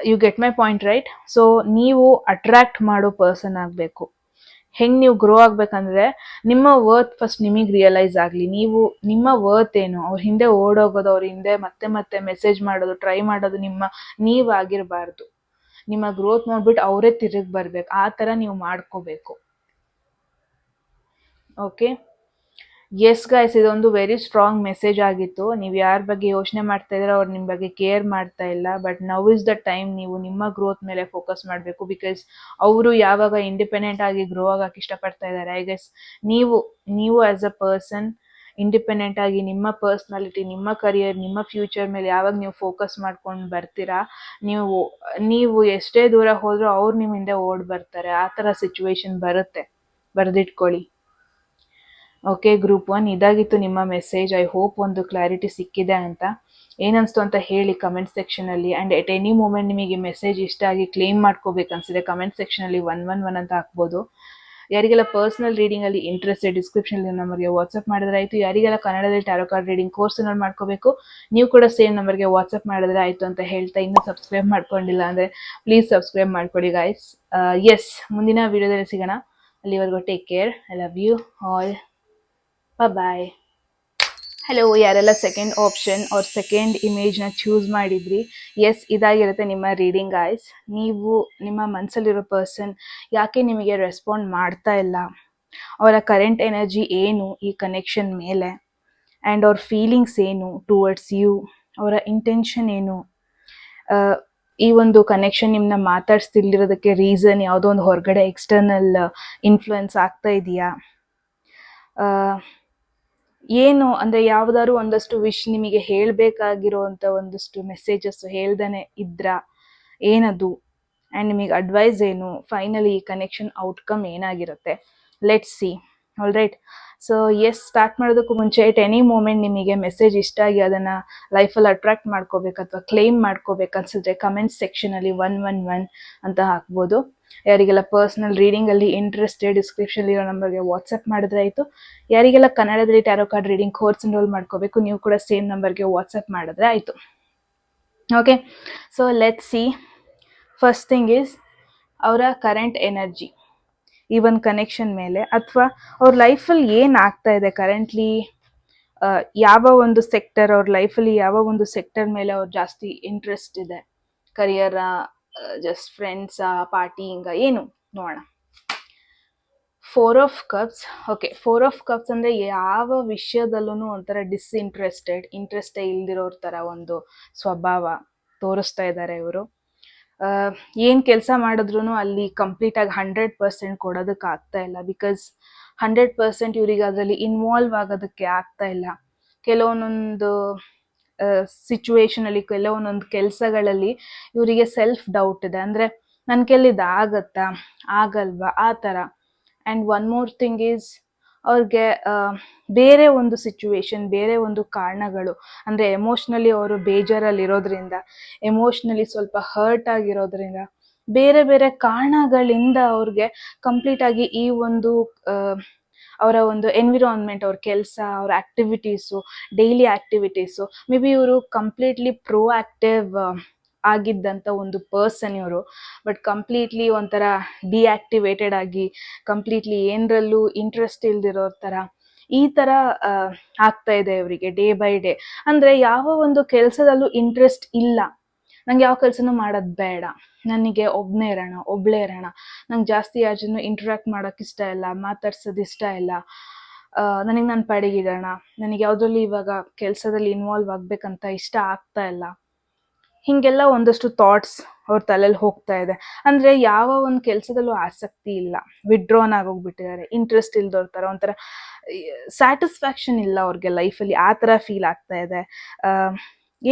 You get my point right? So ನೀವು ಅಟ್ರಾಕ್ಟ್ ಮಾಡೋ ಪರ್ಸನ್ ಆಗಬೇಕು. ಹೆಂಗೆ ನೀವು ಗ್ರೋ ಆಗ್ಬೇಕಂದ್ರೆ, ನಿಮ್ಮ ವರ್ತ್ ಫಸ್ಟ್ ನಿಮಗೆ ರಿಯಲೈಸ್ ಆಗಲಿ. ನೀವು ನಿಮ್ಮ ವರ್ತ್ ಏನು, ಅವ್ರ ಹಿಂದೆ ಓಡೋಗೋದು, ಅವ್ರ ಹಿಂದೆ ಮತ್ತೆ ಮತ್ತೆ ಮೆಸೇಜ್ ಮಾಡೋದು, ಟ್ರೈ ಮಾಡೋದು ನೀವಾಗಿರಬಾರ್ದು. ನಿಮ್ಮ ಗ್ರೋತ್ ನೋಡ್ಬಿಟ್ಟು ಅವರೇ ತಿರುಗಿ ಬರ್ಬೇಕು, ಆ ಥರ ನೀವು ಮಾಡ್ಕೋಬೇಕು. ಓಕೆ, ಎಸ್ ಗೈಸ್, ಇದೊಂದು ವೆರಿ ಸ್ಟ್ರಾಂಗ್ ಮೆಸೇಜ್ ಆಗಿತ್ತು. ನೀವು ಯಾರ ಬಗ್ಗೆ ಯೋಚನೆ ಮಾಡ್ತಾ ಇದ್ದೀರಾ, ಅವ್ರು ನಿಮ್ಮ ಬಗ್ಗೆ ಕೇರ್ ಮಾಡ್ತಾ ಇಲ್ಲ. But now is the time, ನೀವು ನಿಮ್ಮ ಗ್ರೋತ್ ಮೇಲೆ ಫೋಕಸ್ ಮಾಡಬೇಕು. ಬಿಕಾಸ್ ಅವರು ಯಾವಾಗ ಇಂಡಿಪೆಂಡೆಂಟ್ ಆಗಿ ಗ್ರೋ ಆಗಕ್ಕೆ ಇಷ್ಟಪಡ್ತಾ ಇದ್ದಾರೆ, ಐ ಗೆಸ್ ನೀವು ಆ್ಯಸ್ ಅ ಪರ್ಸನ್ ಇಂಡಿಪೆಂಡೆಂಟ್ ಆಗಿ ನಿಮ್ಮ ಪರ್ಸ್ನಾಲಿಟಿ, ನಿಮ್ಮ ಕರಿಯರ್, ನಿಮ್ಮ ಫ್ಯೂಚರ್ ಮೇಲೆ ಯಾವಾಗ ನೀವು ಫೋಕಸ್ ಮಾಡ್ಕೊಂಡು ಬರ್ತೀರಾ, ನೀವು ನೀವು ಎಷ್ಟೇ ದೂರ ಹೋದರೂ ಅವ್ರು ನಿಮ್ಮ ಹಿಂದೆ ಓಡ್ ಬರ್ತಾರೆ. ಆ ಥರ ಸಿಚುವೇಶನ್ ಬರುತ್ತೆ, ಬರೆದಿಟ್ಕೊಳ್ಳಿ. ಓಕೆ ಗ್ರೂಪ್ 1, ಇದಾಗಿತ್ತು ನಿಮ್ಮ ಮೆಸೇಜ್. ಐ ಹೋಪ್ ಒಂದು ಕ್ಲಾರಿಟಿ ಸಿಕ್ಕಿದೆ ಅಂತ. ಏನನ್ನಿಸ್ತು ಅಂತ ಹೇಳಿ ಕಮೆಂಟ್ ಸೆಕ್ಷನಲ್ಲಿ. ಆ್ಯಂಡ್ ಎಟ್ ಎನಿ ಮೂಮೆಂಟ್ ನಿಮಗೆ ಮೆಸೇಜ್ ಇಷ್ಟ ಆಗಿ ಕ್ಲೇಮ್ ಮಾಡ್ಕೋಬೇಕನ್ಸಿದೆ ಕಮೆಂಟ್ ಸೆಕ್ಷನಲ್ಲಿ 111 ಅಂತ ಹಾಕ್ಬೋದು. ಯಾರಿಗೆಲ್ಲ ಪರ್ಸನಲ್ ರೀಡಿಂಗಲ್ಲಿ ಇಂಟ್ರೆಸ್ಟೆಡ್, ಡಿಸ್ಕ್ರಿಪ್ಷನಲ್ಲಿ ನಂಬರ್ಗೆ ವಾಟ್ಸಪ್ ಮಾಡಿದ್ರೆ ಆಯಿತು. ಯಾರಿಗೆಲ್ಲ ಕನ್ನಡದಲ್ಲಿ ಟ್ಯಾರೋ ಕಾರ್ಡ್ ರೀಡಿಂಗ್ ಕೋರ್ಸನ್ನು ಮಾಡ್ಕೋಬೇಕು, ನೀವು ಕೂಡ ಸೇಮ್ ನಂಬರ್ಗೆ ವಾಟ್ಸಪ್ ಮಾಡಿದ್ರೆ ಆಯಿತು ಅಂತ ಹೇಳ್ತಾ, ಇನ್ನೂ ಸಬ್ಸ್ಕ್ರೈಬ್ ಮಾಡ್ಕೊಂಡಿಲ್ಲ ಅಂದರೆ ಪ್ಲೀಸ್ ಸಬ್ಸ್ಕ್ರೈಬ್ ಮಾಡ್ಕೊಳ್ಳಿ ಗೈಸ್. ಎಸ್, ಮುಂದಿನ ವಿಡಿಯೋದಲ್ಲಿ ಸಿಗೋಣ. ಅಲ್ಲಿವರೆಗೂ take care. I love you all. Bye. Hello, ಯಾರೆಲ್ಲ ಸೆಕೆಂಡ್ ಆಪ್ಷನ್ ಅವ್ರ ಸೆಕೆಂಡ್ ಇಮೇಜ್ನ ಚೂಸ್ ಮಾಡಿದ್ರಿ, ಎಸ್ ಇದಾಗಿರುತ್ತೆ ನಿಮ್ಮ ರೀಡಿಂಗ್ ಗಾಯ್ಸ್. ನೀವು ನಿಮ್ಮ ಮನಸ್ಸಲ್ಲಿರೋ ಪರ್ಸನ್ ಯಾಕೆ ನಿಮಗೆ ರೆಸ್ಪಾಂಡ್ ಮಾಡ್ತಾ ಇಲ್ಲ, ಅವರ ಕರೆಂಟ್ ಎನರ್ಜಿ ಏನು ಈ ಕನೆಕ್ಷನ್ ಮೇಲೆ, ಆ್ಯಂಡ್ ಅವ್ರ ಫೀಲಿಂಗ್ಸ್ ಏನು ಟುವರ್ಡ್ಸ್ ಯು, ಅವರ ಇಂಟೆನ್ಷನ್ ಏನು, ಈ ಒಂದು ಕನೆಕ್ಷನ್ ನಿಮ್ಮನ್ನ ಮಾತಾಡ್ಸ್ತಿಲ್ಲಿರೋದಕ್ಕೆ ರೀಸನ್ ಯಾವುದೋ ಒಂದು ಹೊರಗಡೆ ಎಕ್ಸ್ಟರ್ನಲ್ ಇನ್ಫ್ಲುಯೆನ್ಸ್ ಆಗ್ತಾ ಇದೆಯಾ, ಏನು ಅಂದರೆ ಯಾವುದಾದ್ರು ಒಂದಷ್ಟು ವಿಶ್ ನಿಮಗೆ ಹೇಳಬೇಕಾಗಿರೋವಂಥ ಒಂದಷ್ಟು ಮೆಸೇಜಸ್ ಹೇಳ್ದೇ ಇದ್ರಾ, ಏನದು, ಆ್ಯಂಡ್ ನಿಮಗೆ ಅಡ್ವೈಸ್ ಏನು, ಫೈನಲಿ ಈ ಕನೆಕ್ಷನ್ ಔಟ್ಕಮ್ ಏನಾಗಿರುತ್ತೆ, let's see. All right. So yes, start ಮಾಡೋದಕ್ಕೂ ಮುಂಚೆ ಎಟ್ ಎನಿ ಮೂಮೆಂಟ್ ನಿಮಗೆ ಮೆಸೇಜ್ ಇಷ್ಟ ಆಗಿ ಅದನ್ನು ಲೈಫಲ್ಲಿ ಅಟ್ರಾಕ್ಟ್ ಮಾಡ್ಕೋಬೇಕು ಅಥವಾ ಕ್ಲೇಮ್ ಮಾಡ್ಕೋಬೇಕು ಅನ್ಸಿದ್ರೆ ಕಮೆಂಟ್ ಸೆಕ್ಷನಲ್ಲಿ 111 ಅಂತ ಹಾಕ್ಬೋದು. ಯಾರಿಗೆಲ್ಲ ಪರ್ಸ್ನಲ್ ರೀಡಿಂಗಲ್ಲಿ ಇಂಟ್ರೆಸ್ಟೆಡ್, ಡಿಸ್ಕ್ರಿಪ್ಷನ್ಲಿರೋ ನಂಬರ್ಗೆ ವಾಟ್ಸಪ್ ಮಾಡಿದ್ರೆ ಆಯಿತು. ಯಾರಿಗೆಲ್ಲ ಕನ್ನಡದಲ್ಲಿ tarot card reading course enrol ಮಾಡ್ಕೋಬೇಕು, ನೀವು ಕೂಡ ಸೇಮ್ ನಂಬರ್ಗೆ ವಾಟ್ಸಪ್ ಮಾಡಿದ್ರೆ ಆಯಿತು. Okay, so let's see. First thing is ಅವರ ಕರೆಂಟ್ ಎನರ್ಜಿ ಈ ಒಂದು ಕನೆಕ್ಷನ್ ಮೇಲೆ, ಅಥವಾ ಅವ್ರ ಲೈಫಲ್ಲಿ ಏನು ಆಗ್ತಾ ಇದೆ ಕರೆಂಟ್ಲಿ, ಯಾವ ಒಂದು ಸೆಕ್ಟರ್ ಅವ್ರ ಲೈಫಲ್ಲಿ, ಯಾವ ಒಂದು ಸೆಕ್ಟರ್ ಮೇಲೆ ಅವ್ರು ಜಾಸ್ತಿ ಇಂಟ್ರೆಸ್ಟ್ ಇದೆ, ಕರಿಯರಾ, ಜಸ್ಟ್ ಫ್ರೆಂಡ್ಸಾ, ಪಾರ್ಟಿಂಗ, ಏನು ನೋಡೋಣ. 4 of cups. Okay, 4 of cups ಅಂದರೆ ಯಾವ ವಿಷಯದಲ್ಲೂ ಒಂಥರ ಇಂಟ್ರೆಸ್ಟೇ ಇಲ್ದಿರೋರ ಥರ ಒಂದು ಸ್ವಭಾವ ತೋರಿಸ್ತಾ ಇದ್ದಾರೆ ಇವರು. ಏನು ಕೆಲಸ ಮಾಡಿದ್ರೂ ಅಲ್ಲಿ ಕಂಪ್ಲೀಟಾಗಿ 100% ಕೊಡೋದಕ್ಕೆ ಆಗ್ತಾ ಇಲ್ಲ, ಬಿಕಾಸ್ 100% ಇವ್ರಿಗೆ ಅದರಲ್ಲಿ ಇನ್ವಾಲ್ವ್ ಆಗೋದಕ್ಕೆ ಆಗ್ತಾ ಇಲ್ಲ. ಕೆಲವೊಂದೊಂದು ಸಿಚುವೇಶನಲ್ಲಿ, ಕೆಲವೊಂದೊಂದು ಕೆಲಸಗಳಲ್ಲಿ ಇವರಿಗೆ ಸೆಲ್ಫ್ ಡೌಟ್ ಇದೆ, ಅಂದರೆ ನನ್ನ ಕೈಲಿದು ಆಗತ್ತಾ, ಆಗಲ್ವಾ, ಆ ಥರ. And one more thing is ಅವ್ರಿಗೆ ಬೇರೆ ಒಂದು ಸಿಚುವೇಶನ್, ಬೇರೆ ಒಂದು ಕಾರಣಗಳು, ಅಂದರೆ ಎಮೋಷ್ನಲಿ ಅವರು ಬೇಜಾರಲ್ಲಿರೋದ್ರಿಂದ, ಎಮೋಷ್ನಲಿ ಸ್ವಲ್ಪ ಹರ್ಟ್ ಆಗಿರೋದ್ರಿಂದ, ಬೇರೆ ಬೇರೆ ಕಾರಣಗಳಿಂದ ಅವ್ರಿಗೆ ಕಂಪ್ಲೀಟಾಗಿ ಈ ಒಂದು ಅವರ ಒಂದು ಎನ್ವಿರಾನ್ಮೆಂಟ್, ಅವ್ರ ಕೆಲಸ, ಅವ್ರ activities, daily activities, may be ಇವರು ಕಂಪ್ಲೀಟ್ಲಿ ಪ್ರೋಆ್ಯಕ್ಟಿವ್ ಆಗಿದ್ದಂಥ ಒಂದು ಪರ್ಸನ್ ಇವರು, ಬಟ್ ಕಂಪ್ಲೀಟ್ಲಿ ಒಂಥರ ಡಿಆಕ್ಟಿವೇಟೆಡ್ ಆಗಿ, ಕಂಪ್ಲೀಟ್ಲಿ ಏನರಲ್ಲೂ ಇಂಟ್ರೆಸ್ಟ್ ಇಲ್ದಿರೋ ಥರ, ಈ ಥರ ಆಗ್ತಾ ಇದೆ ಇವರಿಗೆ ಡೇ ಬೈ ಡೇ. ಅಂದರೆ ಯಾವ ಒಂದು ಕೆಲಸದಲ್ಲೂ ಇಂಟ್ರೆಸ್ಟ್ ಇಲ್ಲ, ನಂಗೆ ಯಾವ ಕೆಲಸನೂ ಮಾಡೋದು ಬೇಡ, ನನಗೆ ಒಬ್ಬಳೇ ಇರೋಣ, ನಂಗೆ ಜಾಸ್ತಿ ಯಾರ ಜೊತೆ ಇಂಟ್ರ್ಯಾಕ್ಟ್ ಮಾಡೋಕ್ಕೆ ಇಷ್ಟ ಇಲ್ಲ, ಮಾತಾಡ್ಸೋದು ಇಷ್ಟ ಇಲ್ಲ, ನನಗೆ ನನ್ನ ಪಾಡಿಗಿಡೋಣ, ನನಗೆ ಯಾವುದ್ರಲ್ಲಿ ಇವಾಗ ಕೆಲಸದಲ್ಲಿ ಇನ್ವಾಲ್ವ್ ಆಗಬೇಕಂತ ಇಷ್ಟ ಆಗ್ತಾ ಇಲ್ಲ. ಹೀಗೆಲ್ಲ ಒಂದಷ್ಟು ಥಾಟ್ಸ್ ಅವ್ರ ತಲೆಯಲ್ಲಿ ಹೋಗ್ತಾ ಇದೆ. ಅಂದರೆ ಯಾವ ಒಂದು ಕೆಲಸದಲ್ಲೂ ಆಸಕ್ತಿ ಇಲ್ಲ, ವಿಡ್ರಾನ್ ಆಗೋಗ್ಬಿಟ್ಟಿದ್ದಾರೆ, ಇಂಟ್ರೆಸ್ಟ್ ಇಲ್ದವ್ರ ಥರ, ಒಂಥರ ಸ್ಯಾಟಿಸ್ಫ್ಯಾಕ್ಷನ್ ಇಲ್ಲ ಅವ್ರಿಗೆ ಲೈಫಲ್ಲಿ, ಆ ಥರ ಫೀಲ್ ಆಗ್ತಾ ಇದೆ.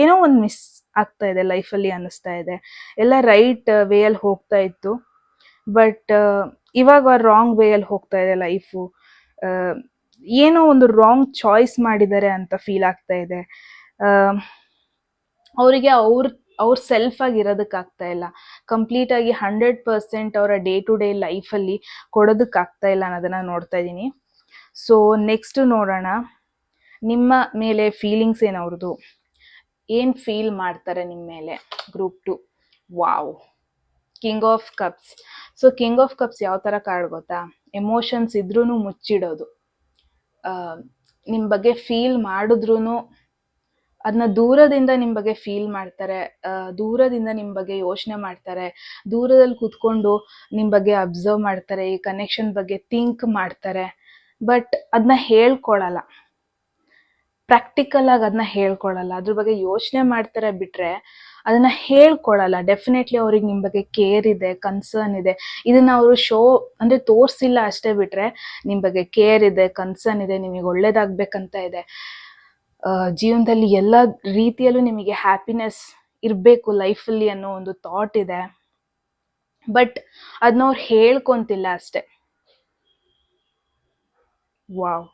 ಏನೋ ಒಂದು ಮಿಸ್ ಆಗ್ತಾ ಇದೆ ಲೈಫಲ್ಲಿ ಅನ್ನಿಸ್ತಾ ಇದೆ. ಎಲ್ಲ ರೈಟ್ ವೇಯಲ್ಲಿ ಹೋಗ್ತಾ ಇತ್ತು, ಬಟ್ ಇವಾಗ ರಾಂಗ್ ವೇಯಲ್ಲಿ ಹೋಗ್ತಾ ಇದೆ ಲೈಫು. ಏನೋ ಒಂದು ರಾಂಗ್ ಚಾಯ್ಸ್ ಮಾಡಿದ್ದಾರೆ ಅಂತ ಫೀಲ್ ಆಗ್ತಾ ಇದೆ. ಅವರಿಗೆ ಅವ್ರ ಸೆಲ್ಫ್ ಆಗಿ ಇರೋದಕ್ಕಾಗ್ತಾ ಇಲ್ಲ, ಕಂಪ್ಲೀಟಾಗಿ 100% ಅವರ ಡೇ ಟು ಡೇ ಲೈಫಲ್ಲಿ ಕೊಡೋದಕ್ಕಾಗ್ತಾ ಇಲ್ಲ ಅನ್ನೋದನ್ನು ನೋಡ್ತಾ ಇದ್ದೀನಿ. ಸೊ ನೆಕ್ಸ್ಟ್ ನೋಡೋಣ, ನಿಮ್ಮ ಮೇಲೆ ಫೀಲಿಂಗ್ಸ್ ಏನು ಅವ್ರದ್ದು, ಏನು ಫೀಲ್ ಮಾಡ್ತಾರೆ ನಿಮ್ಮ ಮೇಲೆ group 2. Wow, king of cups. So king of cups ಯಾವ ಥರ ಕಾರ್ಡ್ ಗೊತ್ತಾ, ಎಮೋಷನ್ಸ್ ಇದ್ರೂ ಮುಚ್ಚಿಡೋದು, ನಿಮ್ಮ ಬಗ್ಗೆ ಫೀಲ್ ಮಾಡಿದ್ರೂ ಅದನ್ನ ದೂರದಿಂದ ನಿಮ್ಮ ಬಗ್ಗೆ ಫೀಲ್ ಮಾಡ್ತಾರೆ, ದೂರದಿಂದ ನಿಮ್ಮ ಬಗ್ಗೆ ಯೋಚನೆ ಮಾಡ್ತಾರೆ, ದೂರದಲ್ಲಿ ಕೂತ್ಕೊಂಡು ನಿಮ್ಮ ಬಗ್ಗೆ ಅಬ್ಸರ್ವ್ ಮಾಡ್ತಾರೆ, ಈ ಕನೆಕ್ಷನ್ ಬಗ್ಗೆ ಥಿಂಕ್ ಮಾಡ್ತಾರೆ, ಬಟ್ ಅದನ್ನ ಹೇಳ್ಕೊಳಲ್ಲ, ಪ್ರಾಕ್ಟಿಕಲ್ ಆಗಿ ಅದನ್ನ ಹೇಳ್ಕೊಳಲ್ಲ, ಅದ್ರ ಬಗ್ಗೆ ಯೋಚನೆ ಮಾಡ್ತಾರೆ ಬಿಟ್ರೆ ಅದನ್ನ ಹೇಳ್ಕೊಳಲ್ಲ. ಡೆಫಿನೆಟ್ಲಿ ಅವ್ರಿಗೆ ನಿಮ್ಮ ಬಗ್ಗೆ ಕೇರ್ ಇದೆ, ಕನ್ಸರ್ನ್ ಇದೆ. ಇದನ್ನ ಅವರು ಅಂದ್ರೆ ತೋರಿಸಿಲ್ಲ ಅಷ್ಟೇ ಬಿಟ್ರೆ ನಿಮ್ಮ ಬಗ್ಗೆ ಕೇರ್ ಇದೆ, ಕನ್ಸರ್ನ್ ಇದೆ, ನಿಮಗೆ ಒಳ್ಳೇದಾಗ್ಬೇಕಂತ ಇದೆ. ಜೀವನದಲ್ಲಿ ಎಲ್ಲ ರೀತಿಯಲ್ಲೂ ನಿಮಗೆ ಹ್ಯಾಪಿನೆಸ್ ಇರಬೇಕು ಲೈಫಲ್ಲಿ ಅನ್ನೋ ಒಂದು ಥಾಟ್ ಇದೆ. ಬಟ್ ಅದನ್ನ ಅವ್ರು ಹೇಳ್ಕೊಂತಿಲ್ಲ ಅಷ್ಟೆ. Wow,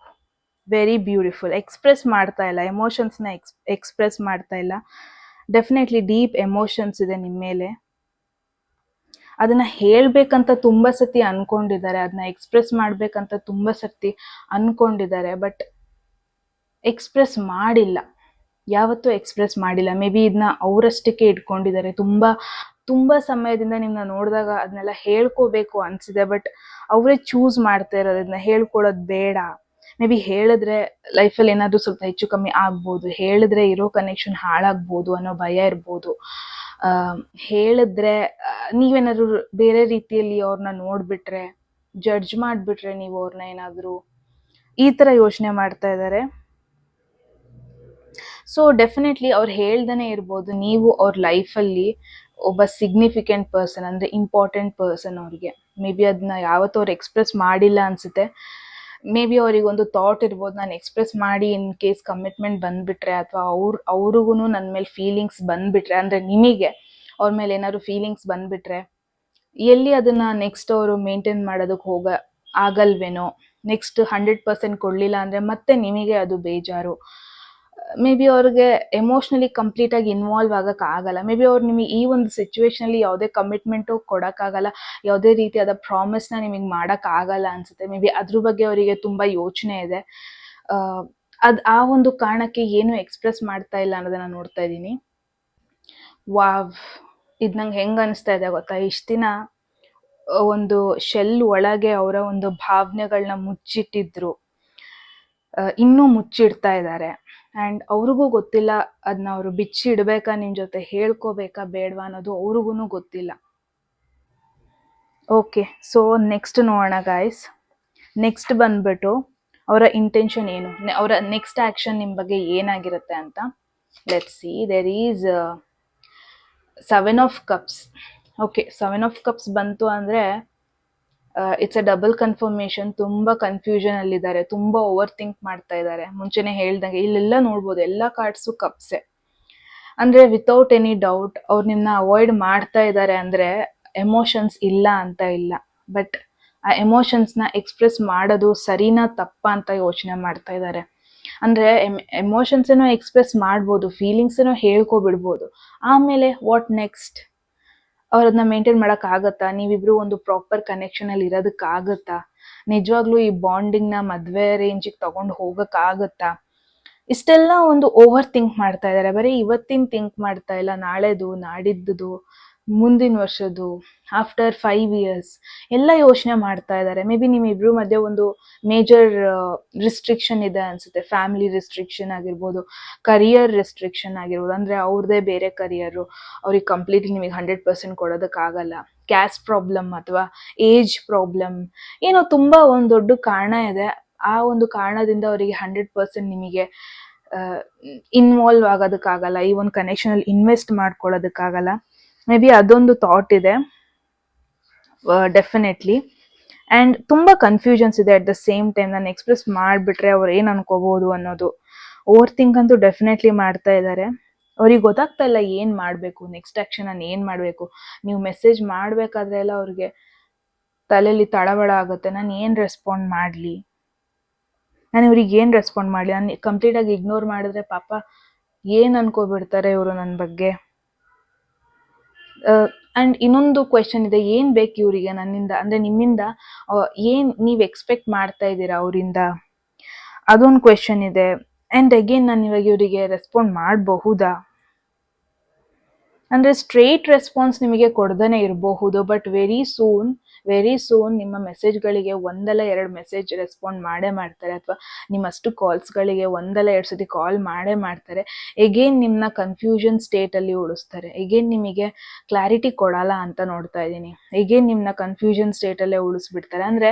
very beautiful. ಎಕ್ಸ್ಪ್ರೆಸ್ ಮಾಡ್ತಾ ಇಲ್ಲ ಎಮೋಷನ್ಸ್ನ, ಎಕ್ಸ್ಪ್ರೆಸ್ ಮಾಡ್ತಾ ಇಲ್ಲ. ಡೆಫಿನೆಟ್ಲಿ ಡೀಪ್ ಎಮೋಷನ್ಸ್ ಇದೆ ನಿಮ್ಮ ಮೇಲೆ. ಅದನ್ನ ಹೇಳ್ಬೇಕಂತ ತುಂಬ ಸತಿ ಅನ್ಕೊಂಡಿದ್ದಾರೆ, ಅದನ್ನ ಎಕ್ಸ್ಪ್ರೆಸ್ ಮಾಡ್ಬೇಕಂತ ತುಂಬ ಸತಿ ಅನ್ಕೊಂಡಿದ್ದಾರೆ. ಬಟ್ ಎಕ್ಸ್ಪ್ರೆಸ್ ಮಾಡಿಲ್ಲ, ಯಾವತ್ತೂ ಎಕ್ಸ್ಪ್ರೆಸ್ ಮಾಡಿಲ್ಲ. ಮೇ ಬಿ ಇದನ್ನ ಅವರಷ್ಟಕ್ಕೆ ಇಟ್ಕೊಂಡಿದ್ದಾರೆ. ತುಂಬ ಸಮಯದಿಂದ ನಿಮ್ಮನ್ನ ನೋಡಿದಾಗ ಅದನ್ನೆಲ್ಲ ಹೇಳ್ಕೋಬೇಕು ಅನಿಸಿದೆ. ಬಟ್ ಅವರೇ ಚೂಸ್ ಮಾಡ್ತಾ ಇರೋದು ಇದನ್ನ ಹೇಳ್ಕೊಡೋದು ಬೇಡ. ಮೇ ಬಿ ಹೇಳಿದ್ರೆ ಲೈಫಲ್ಲಿ ಏನಾದರೂ ಸ್ವಲ್ಪ ಹೆಚ್ಚು ಕಮ್ಮಿ ಆಗ್ಬೋದು, ಹೇಳಿದ್ರೆ ಇರೋ ಕನೆಕ್ಷನ್ ಹಾಳಾಗ್ಬೋದು ಅನ್ನೋ ಭಯ ಇರ್ಬೋದು. ಹೇಳಿದ್ರೆ ನೀವೇನಾದ್ರು ಬೇರೆ ರೀತಿಯಲ್ಲಿ ಅವ್ರನ್ನ ನೋಡಿಬಿಟ್ರೆ, ಜಡ್ಜ್ ಮಾಡಿಬಿಟ್ರೆ ನೀವು ಅವ್ರನ್ನ ಏನಾದರೂ, ಈ ಥರ ಯೋಚನೆ ಮಾಡ್ತಾ ಇದ್ದಾರೆ. ಸೊ ಡೆಫಿನೆಟ್ಲಿ ಅವ್ರು ಹೇಳ್ದೇ ಇರ್ಬೋದು, ನೀವು ಅವ್ರ ಲೈಫಲ್ಲಿ ಒಬ್ಬ ಸಿಗ್ನಿಫಿಕೆಂಟ್ ಪರ್ಸನ್, ಅಂದರೆ ಇಂಪಾರ್ಟೆಂಟ್ ಪರ್ಸನ್ ಅವ್ರಿಗೆ. ಮೇ ಬಿ ಅದನ್ನ ಯಾವತ್ತೂ ಅವ್ರು ಎಕ್ಸ್ಪ್ರೆಸ್ ಮಾಡಿಲ್ಲ ಅನಿಸುತ್ತೆ. ಮೇ ಬಿ ಅವ್ರಿಗೊಂದು ಥಾಟ್ ಇರ್ಬೋದು, ನಾನು ಎಕ್ಸ್ಪ್ರೆಸ್ ಮಾಡಿ ಇನ್ ಕೇಸ್ ಕಮಿಟ್ಮೆಂಟ್ ಬಂದುಬಿಟ್ರೆ, ಅಥವಾ ಅವ್ರಿಗೂ ನನ್ನ ಮೇಲೆ ಫೀಲಿಂಗ್ಸ್ ಬಂದುಬಿಟ್ರೆ, ಅಂದರೆ ನಿಮಗೆ ಅವ್ರ ಮೇಲೆ ಏನಾದ್ರು ಫೀಲಿಂಗ್ಸ್ ಬಂದುಬಿಟ್ರೆ ಎಲ್ಲಿ ಅದನ್ನು ನೆಕ್ಸ್ಟ್ ಅವರು ಮೇಂಟೈನ್ ಮಾಡೋದಕ್ಕೆ ಆಗಲ್ವೇನೋ. ನೆಕ್ಸ್ಟ್ 100% ಕೊಡಲಿಲ್ಲ ಅಂದರೆ ಮತ್ತೆ ನಿಮಗೆ ಅದು ಬೇಜಾರು. ಮೇ ಬಿ ಅವ್ರಿಗೆ ಎಮೋಷ್ನಲಿ ಕಂಪ್ಲೀಟಾಗಿ ಇನ್ವಾಲ್ವ್ ಆಗೋಕ್ಕಾಗಲ್ಲ. ಮೇ ಬಿ ಅವ್ರು ನಿಮಗೆ ಈ ಒಂದು ಸಿಚುವೇಶನಲ್ಲಿ ಯಾವುದೇ ಕಮಿಟ್ಮೆಂಟು ಕೊಡೋಕ್ಕಾಗಲ್ಲ, ಯಾವುದೇ ರೀತಿಯಾದ ಪ್ರಾಮಿಸ್ನ ನಿಮಗೆ ಮಾಡೋಕ್ಕಾಗಲ್ಲ ಅನಿಸುತ್ತೆ. ಮೇ ಬಿ ಅದ್ರ ಬಗ್ಗೆ ಅವರಿಗೆ ತುಂಬ ಯೋಚನೆ ಇದೆ. ಆ ಒಂದು ಕಾರಣಕ್ಕೆ ಏನು ಎಕ್ಸ್ಪ್ರೆಸ್ ಮಾಡ್ತಾ ಇಲ್ಲ ಅನ್ನೋದನ್ನು ನೋಡ್ತಾ ಇದ್ದೀನಿ. ವಾವ್, ಇದು ನಂಗೆ ಹೆಂಗೆ ಅನಿಸ್ತಾ ಇದೆ ಗೊತ್ತಾ, ಇಷ್ಟು ದಿನ ಒಂದು ಶೆಲ್ ಒಳಗೆ ಅವರ ಒಂದು ಭಾವನೆಗಳನ್ನ ಮುಚ್ಚಿಟ್ಟಿದ್ರು, ಇನ್ನೂ ಮುಚ್ಚಿಡ್ತಾ ಇದ್ದಾರೆ. ಆ್ಯಂಡ್ ಅವ್ರಿಗೂ ಗೊತ್ತಿಲ್ಲ ಅದನ್ನ ಅವರು ಬಿಚ್ಚಿಡ್ಬೇಕಾ, ನಿಮ್ಮ ಜೊತೆ ಹೇಳ್ಕೋಬೇಕಾ ಬೇಡವಾ ಅನ್ನೋದು ಅವ್ರಿಗೂ ಗೊತ್ತಿಲ್ಲ. ಓಕೆ, ಸೊ ನೆಕ್ಸ್ಟ್ ನೋಡೋಣ ಗಾಯ್ಸ್. ನೆಕ್ಸ್ಟ್ ಬಂದ್ಬಿಟ್ಟು ಅವರ ಇಂಟೆನ್ಷನ್ ಏನು, ಅವರ ನೆಕ್ಸ್ಟ್ ಆ್ಯಕ್ಷನ್ ನಿಮ್ಮ ಬಗ್ಗೆ ಏನಾಗಿರುತ್ತೆ ಅಂತ. Let's see. There is 7 of Cups. Okay, 7 of Cups ಬಂತು ಅಂದರೆ ಇಟ್ಸ್ ಅ ಡಬಲ್ ಕನ್ಫರ್ಮೇಷನ್. ತುಂಬ ಕನ್ಫ್ಯೂಷನಲ್ಲಿದ್ದಾರೆ, ತುಂಬ ಓವರ್ ಥಿಂಕ್ ಮಾಡ್ತಾ ಇದ್ದಾರೆ. ಮುಂಚೆನೇ ಹೇಳ್ದಂಗೆ ಇಲ್ಲೆಲ್ಲ ನೋಡ್ಬೋದು, ಎಲ್ಲ ಕಾರ್ಡ್ಸು ಕಪ್ಸೆ. ಅಂದರೆ ವಿತೌಟ್ ಎನಿ ಡೌಟ್ ಅವ್ರು ನಿಮ್ಮನ್ನ ಅವಾಯ್ಡ್ ಮಾಡ್ತಾ ಇದ್ದಾರೆ. ಅಂದರೆ ಎಮೋಷನ್ಸ್ ಇಲ್ಲ ಅಂತ ಇಲ್ಲ, ಬಟ್ ಆ ಎಮೋಷನ್ಸ್ನ ಎಕ್ಸ್ಪ್ರೆಸ್ ಮಾಡೋದು ಸರಿನಾ ತಪ್ಪಾ ಅಂತ ಯೋಚನೆ ಮಾಡ್ತಾ ಇದ್ದಾರೆ. ಅಂದರೆ ಎಮೋಷನ್ಸನ್ನು ಎಕ್ಸ್ಪ್ರೆಸ್ ಮಾಡ್ಬೋದು, ಫೀಲಿಂಗ್ಸನ್ನು ಹೇಳ್ಕೊಬಿಡ್ಬೋದು. ಆಮೇಲೆ ವಾಟ್ ನೆಕ್ಸ್ಟ್? ಅವ್ರದನ್ನ ಮೇಂಟೈನ್ ಮಾಡೋಕ್ಕಾಗತ್ತಾ? ನೀವಿಬ್ರು ಒಂದು ಪ್ರಾಪರ್ ಕನೆಕ್ಷನಲ್ಲಿ ಇರೋದಕ್ಕಾಗತ್ತಾ? ನಿಜವಾಗ್ಲೂ ಈ ಬಾಂಡಿಂಗ್ನ ಮದುವೆ ರೇಂಜಿಗೆ ತಗೊಂಡು ಹೋಗೋಕ್ಕಾಗತ್ತಾ? ಇಷ್ಟೆಲ್ಲ ಒಂದು ಓವರ್ ಥಿಂಕ್ ಮಾಡ್ತಾ ಇದ್ದಾರೆ. ಬರೀ ಇವತ್ತಿನ ಥಿಂಕ್ ಮಾಡ್ತಾ ಇಲ್ಲ, ನಾಳೆದು, ನಾಡಿದ್ದು, ಮುಂದಿನ ವರ್ಷದ್ದು, ಆಫ್ಟರ್ 5 years ಎಲ್ಲ ಯೋಚನೆ ಮಾಡ್ತಾ ಇದ್ದಾರೆ. ಮೇ ಬಿ ನಿಮ್ಮಿಬ್ರು ಮಧ್ಯೆ ಒಂದು ಮೇಜರ್ ರಿಸ್ಟ್ರಿಕ್ಷನ್ ಇದೆ ಅನಿಸುತ್ತೆ. ಫ್ಯಾಮಿಲಿ ರಿಸ್ಟ್ರಿಕ್ಷನ್ ಆಗಿರ್ಬೋದು, ಕರಿಯರ್ ರಿಸ್ಟ್ರಿಕ್ಷನ್ ಆಗಿರ್ಬೋದು. ಅಂದರೆ ಅವ್ರದ್ದೇ ಬೇರೆ ಕರಿಯರು, ಅವ್ರಿಗೆ ಕಂಪ್ಲೀಟ್ಲಿ ನಿಮಗೆ 100% ಕೊಡೋದಕ್ಕಾಗಲ್ಲ. ಕ್ಯಾಸ್ಟ್ ಪ್ರಾಬ್ಲಮ್ ಅಥವಾ ಏಜ್ ಪ್ರಾಬ್ಲಮ್, ಏನೋ ತುಂಬ ಒಂದು ದೊಡ್ಡ ಕಾರಣ ಇದೆ. ಆ ಒಂದು ಕಾರಣದಿಂದ ಅವರಿಗೆ 100% ನಿಮಗೆ ಇನ್ವಾಲ್ವ್ ಆಗೋದಕ್ಕಾಗಲ್ಲ, ಈ ಒಂದು ಕನೆಕ್ಷನಲ್ಲಿ ಇನ್ವೆಸ್ಟ್ ಮಾಡ್ಕೊಳ್ಳೋದಕ್ಕಾಗಲ್ಲ. ಮೇ ಬಿ ಅದೊಂದು ಥಾಟ್ ಇದೆ ಡೆಫಿನೆಟ್ಲಿ. ಆ್ಯಂಡ್ ತುಂಬ ಕನ್ಫ್ಯೂಷನ್ಸ್ ಇದೆ ಅಟ್ ದ ಸೇಮ್ ಟೈಮ್. ನಾನು ಎಕ್ಸ್ಪ್ರೆಸ್ ಮಾಡಿಬಿಟ್ರೆ ಅವ್ರು ಏನು ಅನ್ಕೋಬೋದು ಅನ್ನೋದು ಓವರ್ ಥಿಂಕ್ ಅಂತೂ ಡೆಫಿನೆಟ್ಲಿ ಮಾಡ್ತಾ ಇದ್ದಾರೆ. ಅವ್ರಿಗೆ ಗೊತ್ತಾಗ್ತಾ ಇಲ್ಲ ಏನು ಮಾಡಬೇಕು, ನೆಕ್ಸ್ಟ್ ಆ್ಯಕ್ಷನ್ ನಾನು ಏನು ಮಾಡಬೇಕು. ನೀವು ಮೆಸೇಜ್ ಮಾಡಬೇಕಾದ್ರೆ ಎಲ್ಲ ಅವ್ರಿಗೆ ತಲೆಯಲ್ಲಿ ತಳಬಳ ಆಗುತ್ತೆ, ನಾನು ಏನು ರೆಸ್ಪಾಂಡ್ ಮಾಡಲಿ, ನಾನು ಇವ್ರಿಗೆ ಏನು ರೆಸ್ಪಾಂಡ್ ಮಾಡಲಿ. ನಾನು ಕಂಪ್ಲೀಟಾಗಿ ಇಗ್ನೋರ್ ಮಾಡಿದ್ರೆ ಪಾಪ ಏನು ಅನ್ಕೋಬಿಡ್ತಾರೆ ಇವರು ನನ್ನ ಬಗ್ಗೆ. ಆ್ಯಂಡ್ ಇನ್ನೊಂದು ಕ್ವೆಶನ್ ಇದೆ, ಏನು ಬೇಕು ಇವರಿಗೆ ನನ್ನಿಂದ, ಅಂದರೆ ನಿಮ್ಮಿಂದ ಏನು ನೀವು ಎಕ್ಸ್ಪೆಕ್ಟ್ ಮಾಡ್ತಾ ಇದ್ದೀರಾ ಅವರಿಂದ, ಅದೊಂದು ಕ್ವೆಶನ್ ಇದೆ. ಆ್ಯಂಡ್ ಅಗೇನ್ ನಾನು ಇವಾಗ ಇವರಿಗೆ ರೆಸ್ಪಾಂಡ್ ಮಾಡಬಹುದಾ? ಅಂದರೆ ಸ್ಟ್ರೇಟ್ ರೆಸ್ಪಾನ್ಸ್ ನಿಮಗೆ ಕೊಡ್ದೇ ಇರಬಹುದು, ಬಟ್ ವೆರಿ ಸೂನ್ ನಿಮ್ಮ ಮೆಸೇಜ್ಗಳಿಗೆ 1-2 ಮೆಸೇಜ್ ರೆಸ್ಪಾಂಡ್ ಮಾಡೇ ಮಾಡ್ತಾರೆ, ಅಥವಾ ನಿಮ್ಮಷ್ಟು ಕಾಲ್ಸ್ಗಳಿಗೆ 1-2 ಸತಿ ಕಾಲ್ ಮಾಡೇ ಮಾಡ್ತಾರೆ. ಎಗೇನ್ ನಿಮ್ಮನ್ನ ಕನ್ಫ್ಯೂಷನ್ ಸ್ಟೇಟಲ್ಲಿ ಉಳಿಸ್ತಾರೆ. ಎಗೇನ್ ನಿಮಗೆ ಕ್ಲಾರಿಟಿ ಕೊಡಲ್ಲ ಅಂತ ನೋಡ್ತಾ ಇದ್ದೀನಿ. ಎಗೇನ್ ನಿಮ್ಮನ್ನ ಕನ್ಫ್ಯೂಷನ್ ಸ್ಟೇಟಲ್ಲೇ ಉಳಿಸ್ಬಿಡ್ತಾರೆ. ಅಂದರೆ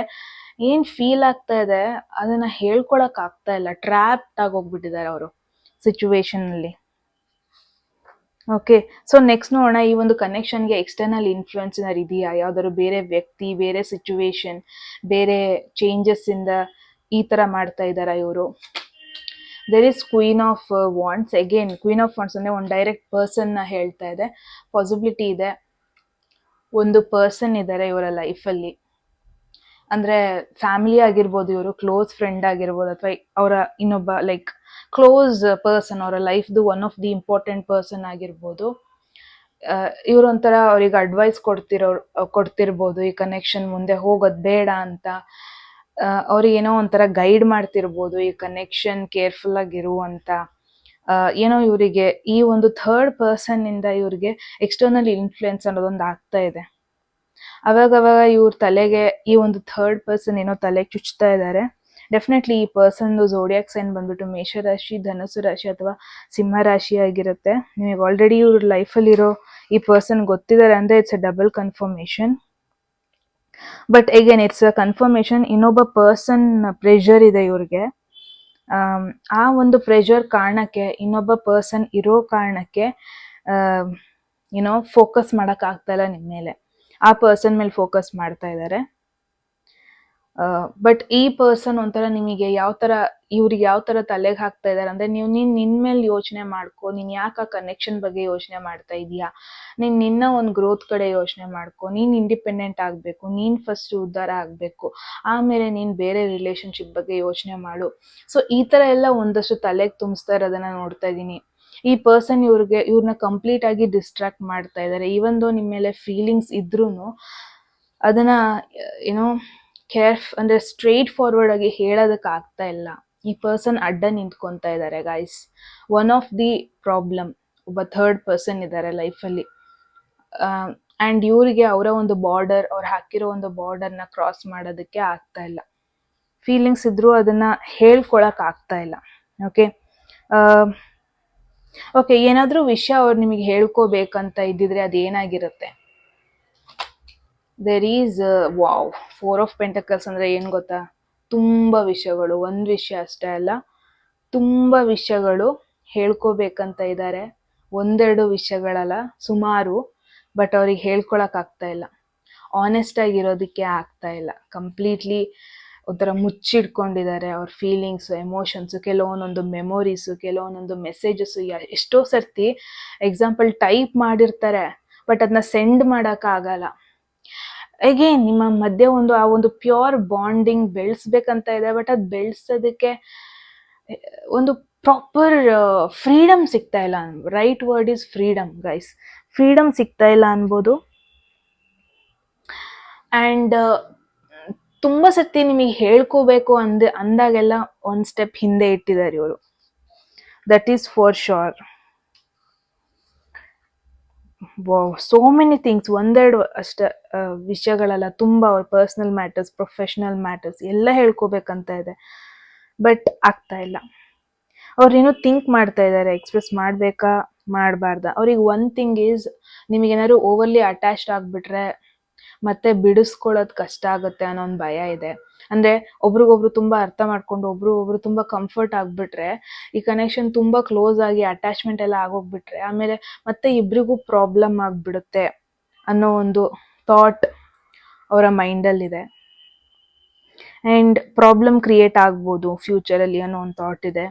ಏನು ಫೀಲ್ ಆಗ್ತಾ ಇದೆ ಅದನ್ನು ಹೇಳ್ಕೊಳಕ್ ಆಗ್ತಾ ಇಲ್ಲ, ಟ್ರ್ಯಾಪ್ಡ್ ಆಗೋಗ್ಬಿಟ್ಟಿದ್ದಾರೆ ಅವರು ಸಿಚುವೇಶನಲ್ಲಿ. ಓಕೆ, ಸೊ ನೆಕ್ಸ್ಟ್ ನೋಡೋಣ ಈ ಒಂದು ಕನೆಕ್ಷನ್ಗೆ ಎಕ್ಸ್ಟರ್ನಲ್ ಇನ್ಫ್ಲುಯೆನ್ಸ್ ಏನಾದ್ರು ಇದೆಯಾ, ಯಾವ್ದಾದ್ರು ಬೇರೆ ವ್ಯಕ್ತಿ, ಬೇರೆ ಸಿಚುವೇಶನ್, ಬೇರೆ ಚೇಂಜಸ್ ಇಂದ ಈ ತರ ಮಾಡ್ತಾ ಇದಾರ ಇವರು. There is queen of wands. Again queen of wands ಅಂದ್ರೆ ಒಂದು ಡೈರೆಕ್ಟ್ ಪರ್ಸನ್ ನ ಹೇಳ್ತಾ ಇದೆ. ಪಾಸಿಬಿಲಿಟಿ ಇದೆ ಒಂದು ಪರ್ಸನ್ ಇದ್ದಾರೆ ಇವರ ಲೈಫಲ್ಲಿ, ಅಂದ್ರೆ ಫ್ಯಾಮಿಲಿ ಆಗಿರ್ಬೋದು, ಇವರು ಕ್ಲೋಸ್ ಫ್ರೆಂಡ್ ಆಗಿರ್ಬೋದು, ಅಥವಾ ಅವರ ಇನ್ನೊಬ್ಬ ಲೈಕ್ ಕ್ಲೋಸ್ ಪರ್ಸನ್, ಅವರ ಲೈಫ್ದು one of the important person ಆಗಿರ್ಬೋದು. ಇವ್ರೊಂಥರ ಅವ್ರಿಗೆ ಅಡ್ವೈಸ್ ಕೊಡ್ತಿರ್ಬೋದು ಈ ಕನೆಕ್ಷನ್ ಮುಂದೆ ಹೋಗೋದ್ ಬೇಡ ಅಂತ. ಅವ್ರಿಗೆ ಏನೋ ಒಂಥರ ಗೈಡ್ ಮಾಡ್ತಿರ್ಬೋದು ಈ ಕನೆಕ್ಷನ್ ಕೇರ್ಫುಲ್ ಆಗಿರು ಅಂತ. ಏನೋ ಇವರಿಗೆ ಈ ಒಂದು ಥರ್ಡ್ ಪರ್ಸನ್ ಇಂದ ಇವ್ರಿಗೆ ಎಕ್ಸ್ಟರ್ನಲ್ ಇನ್ಫ್ಲುಯೆನ್ಸ್ ಅನ್ನೋದೊಂದು ಆಗ್ತಾ ಇದೆ. ಅವಾಗವಾಗ ಇವ್ರ ತಲೆಗೆ ಈ ಒಂದು ಥರ್ಡ್ ಪರ್ಸನ್ ಏನೋ ತಲೆಗೆ ಚುಚ್ತಾ ಇದ್ದಾರೆ. ಡೆಫಿನೆಟ್ಲಿ ಈ ಪರ್ಸನ್ ಝೋಡಿಯಾಕ್ ಸೈನ್ ಬಂದ್ಬಿಟ್ಟು ಮೇಷರಾಶಿ, ಧನುಸು ರಾಶಿ ಅಥವಾ ಸಿಂಹ ರಾಶಿ ಆಗಿರುತ್ತೆ. ನಿಮಗೆ ಆಲ್ರೆಡಿ ಇವ್ರ ಲೈಫಲ್ಲಿ ಇರೋ ಈ ಪರ್ಸನ್ ಗೊತ್ತಿದ್ದಾರೆ ಅಂದ್ರೆ it's a double confirmation. But again it's a confirmation. ಇನ್ನೊಬ್ಬ ಪರ್ಸನ್ ಪ್ರೆಷರ್ ಇದೆ ಇವ್ರಿಗೆ. ಆ ಒಂದು ಪ್ರೆಷರ್ ಕಾರಣಕ್ಕೆ, ಇನ್ನೊಬ್ಬ ಪರ್ಸನ್ ಇರೋ ಕಾರಣಕ್ಕೆ ಏನೋ ಫೋಕಸ್ ಮಾಡಕ್ ಆಗ್ತಾ ಇಲ್ಲ ನಿಮ್ ಮೇಲೆ. ಆ ಪರ್ಸನ್ ಮೇಲೆ ಫೋಕಸ್ ಮಾಡ್ತಾ ಇದ್ದಾರೆ. ಬಟ್ ಈ ಪರ್ಸನ್ ಒಂಥರ ನಿಮಗೆ ಇವ್ರಿಗೆ ಯಾವ ತರ ತಲೆಗೆ ಹಾಕ್ತಾ ಇದಾರೆ ಅಂದ್ರೆ, ನೀನ್ ನಿನ್ ಮೇಲೆ ಯೋಚನೆ ಮಾಡ್ಕೊ, ನೀನ್ ಯಾಕೆ ಆ ಕನೆಕ್ಷನ್ ಬಗ್ಗೆ ಯೋಚನೆ ಮಾಡ್ತಾ ಇದೀಯಾ, ನೀನ್ ನಿನ್ನ ಒಂದು ಗ್ರೋತ್ ಕಡೆ ಯೋಚನೆ ಮಾಡ್ಕೊ, ನೀನ್ ಇಂಡಿಪೆಂಡೆಂಟ್ ಆಗ್ಬೇಕು, ನೀನ್ ಫಸ್ಟ್ ಉದ್ಧಾರ ಆಗ್ಬೇಕು, ಆಮೇಲೆ ನೀನ್ ಬೇರೆ ರಿಲೇಶನ್ಶಿಪ್ ಬಗ್ಗೆ ಯೋಚನೆ ಮಾಡು. ಸೊ ಈ ತರ ಎಲ್ಲ ಒಂದಷ್ಟು ತಲೆಗೆ ತುಂಬಿಸ್ತಾ ಇರೋದನ್ನ ನೋಡ್ತಾ ಇದೀನಿ. ಈ ಪರ್ಸನ್ ಇವ್ರನ್ನ ಕಂಪ್ಲೀಟ್ ಆಗಿ ಡಿಸ್ಟ್ರಾಕ್ಟ್ ಮಾಡ್ತಾ ಇದ್ದಾರೆ. ಈವನ್ ದೋ ನಿಮ್ ಮೇಲೆ ಫೀಲಿಂಗ್ಸ್ ಇದ್ರೂನು ಅದನ್ನ ಏನೋ ಅಂದ್ರೆ ಸ್ಟ್ರೇಟ್ ಫಾರ್ವರ್ಡ್ ಆಗಿ ಹೇಳೋದಕ್ಕೆ ಆಗ್ತಾ ಇಲ್ಲ. ಈ ಪರ್ಸನ್ ಅಡ್ಡ ನಿಂತ್ಕೊಂತಾ ಇದ್ದಾರೆ guys. One of the problem, ಒಬ್ಬ ಥರ್ಡ್ ಪರ್ಸನ್ ಇದ್ದಾರೆ ಲೈಫಲ್ಲಿ. ಅಂಡ್ ಇವರಿಗೆ ಅವರ ಒಂದು ಬಾರ್ಡರ್, ಅವ್ರು ಹಾಕಿರೋ ಒಂದು ಬಾರ್ಡರ್ನ ಕ್ರಾಸ್ ಮಾಡೋದಕ್ಕೆ ಆಗ್ತಾ ಇಲ್ಲ. ಫೀಲಿಂಗ್ಸ್ ಇದ್ರೂ ಅದನ್ನ ಹೇಳ್ಕೊಳಕ್ ಆಗ್ತಾ ಇಲ್ಲ. ಓಕೆ, ಏನಾದ್ರೂ ವಿಷಯ ಅವ್ರು ನಿಮಗೆ ಹೇಳ್ಕೋಬೇಕಂತ ಇದ್ದಿದ್ರೆ ಅದೇನಾಗಿರುತ್ತೆ? There is wow, 4 of pentacles ಅಂದ್ರೆ ಏನ್ ಗೊತ್ತಾ? ತುಂಬಾ ವಿಷಯಗಳು, ಒಂದ್ ವಿಷಯ ಅಷ್ಟೇ ಅಲ್ಲ, ತುಂಬಾ ವಿಷಯಗಳು ಹೇಳ್ಕೋಬೇಕಂತ ಇದ್ದಾರೆ. ಒಂದೆರಡು ವಿಷಯಗಳಲ್ಲ, ಸುಮಾರು. ಬಟ್ ಅವ್ರಿಗೆ ಹೇಳ್ಕೊಳಕ್ ಆಗ್ತಾ ಇಲ್ಲ, ಆನೆಸ್ಟ್ ಆಗಿರೋದಕ್ಕೆ ಆಗ್ತಾ ಇಲ್ಲ. ಕಂಪ್ಲೀಟ್ಲಿ ಒಂಥರ ಮುಚ್ಚಿಡ್ಕೊಂಡಿದ್ದಾರೆ ಅವ್ರ ಫೀಲಿಂಗ್ಸು, ಎಮೋಷನ್ಸು, ಕೆಲವೊಂದೊಂದು ಮೆಮೊರೀಸು, ಕೆಲವೊಂದೊಂದು ಮೆಸೇಜಸ್ಸು. ಎಷ್ಟೋ ಸರ್ತಿ ಎಕ್ಸಾಂಪಲ್ ಟೈಪ್ ಮಾಡಿರ್ತಾರೆ, ಬಟ್ ಅದನ್ನ ಸೆಂಡ್ ಮಾಡಕ್ ಆಗಲ್ಲ. ಅಗೇನ್ ನಿಮ್ಮ ಮಧ್ಯೆ ಆ ಒಂದು ಪ್ಯೂರ್ ಬಾಂಡಿಂಗ್ ಬೆಳೆಸ್ಬೇಕಂತ ಇದೆ. ಬಟ್ ಅದು ಬೆಳೆಸೋದಕ್ಕೆ ಒಂದು ಪ್ರಾಪರ್ ಫ್ರೀಡಮ್ ಸಿಗ್ತಾ ಇಲ್ಲ. Right word is freedom guys. Freedom ಸಿಗ್ತಾ ಇಲ್ಲ ಅನ್ಬೋದು. ಅಂಡ್ ತುಂಬಾ ಸತಿ ನಿಮಗೆ ಹೇಳ್ಕೋಬೇಕು ಅಂದಾಗೆಲ್ಲ ಒಂದ್ ಸ್ಟೆಪ್ ಹಿಂದೆ ಇಟ್ಟಿದ್ದಾರೆ ಇವರು. That is for sure. So many things, ಒಂದೆರಡು ಅಷ್ಟ ವಿಷಯಗಳಲ್ಲ, ತುಂಬಾ ಅವ್ರ ಪರ್ಸನಲ್ ಮ್ಯಾಟರ್ಸ್, ಪ್ರೊಫೆಷನಲ್ ಮ್ಯಾಟರ್ಸ್ ಎಲ್ಲ ಹೇಳ್ಕೋಬೇಕಂತ ಇದೆ. ಬಟ್ ಆಗ್ತಾ ಇಲ್ಲ. ಅವ್ರೇನೋ ಥಿಂಕ್ ಮಾಡ್ತಾ ಇದ್ದಾರೆ, ಎಕ್ಸ್ಪ್ರೆಸ್ ಮಾಡ್ಬೇಕಾ ಮಾಡಬಾರ್ದ. ಅವ್ರಿಗೆ ಒನ್ ಥಿಂಗ್ ಈಸ್, ನಿಮಗೇನಾದ್ರು ಓವರ್ಲಿ ಅಟ್ಯಾಚ್ಡ್ ಆಗ್ಬಿಟ್ರೆ ಮತ್ತೆ ಬಿಡಿಸ್ಕೊಳ್ಳೋದು ಕಷ್ಟ ಆಗುತ್ತೆ ಅನ್ನೋ ಒಂದು ಭಯ ಇದೆ. ಅಂದ್ರೆ ಒಬ್ರಿಗೊಬ್ರು ತುಂಬಾ ಅರ್ಥ ಮಾಡ್ಕೊಂಡು ಒಬ್ರು ತುಂಬಾ ಕಂಫರ್ಟ್ ಆಗ್ಬಿಟ್ರೆ, ಈ ಕನೆಕ್ಷನ್ ತುಂಬಾ ಕ್ಲೋಸ್ ಆಗಿ ಅಟ್ಯಾಚ್ಮೆಂಟ್ ಎಲ್ಲ ಆಗೋಗ್ಬಿಟ್ರೆ ಆಮೇಲೆ ಮತ್ತೆ ಇಬ್ರಿಗೂ ಪ್ರಾಬ್ಲಮ್ ಆಗ್ಬಿಡುತ್ತೆ ಅನ್ನೋ ಒಂದು ಥಾಟ್ ಅವರ ಮೈಂಡಲ್ಲಿದೆ. ಅಂಡ್ ಪ್ರಾಬ್ಲಮ್ ಕ್ರಿಯೇಟ್ ಆಗ್ಬೋದು ಫ್ಯೂಚರಲ್ಲಿ ಅನ್ನೋ ಒಂದು ಥಾಟ್ ಇದೆ.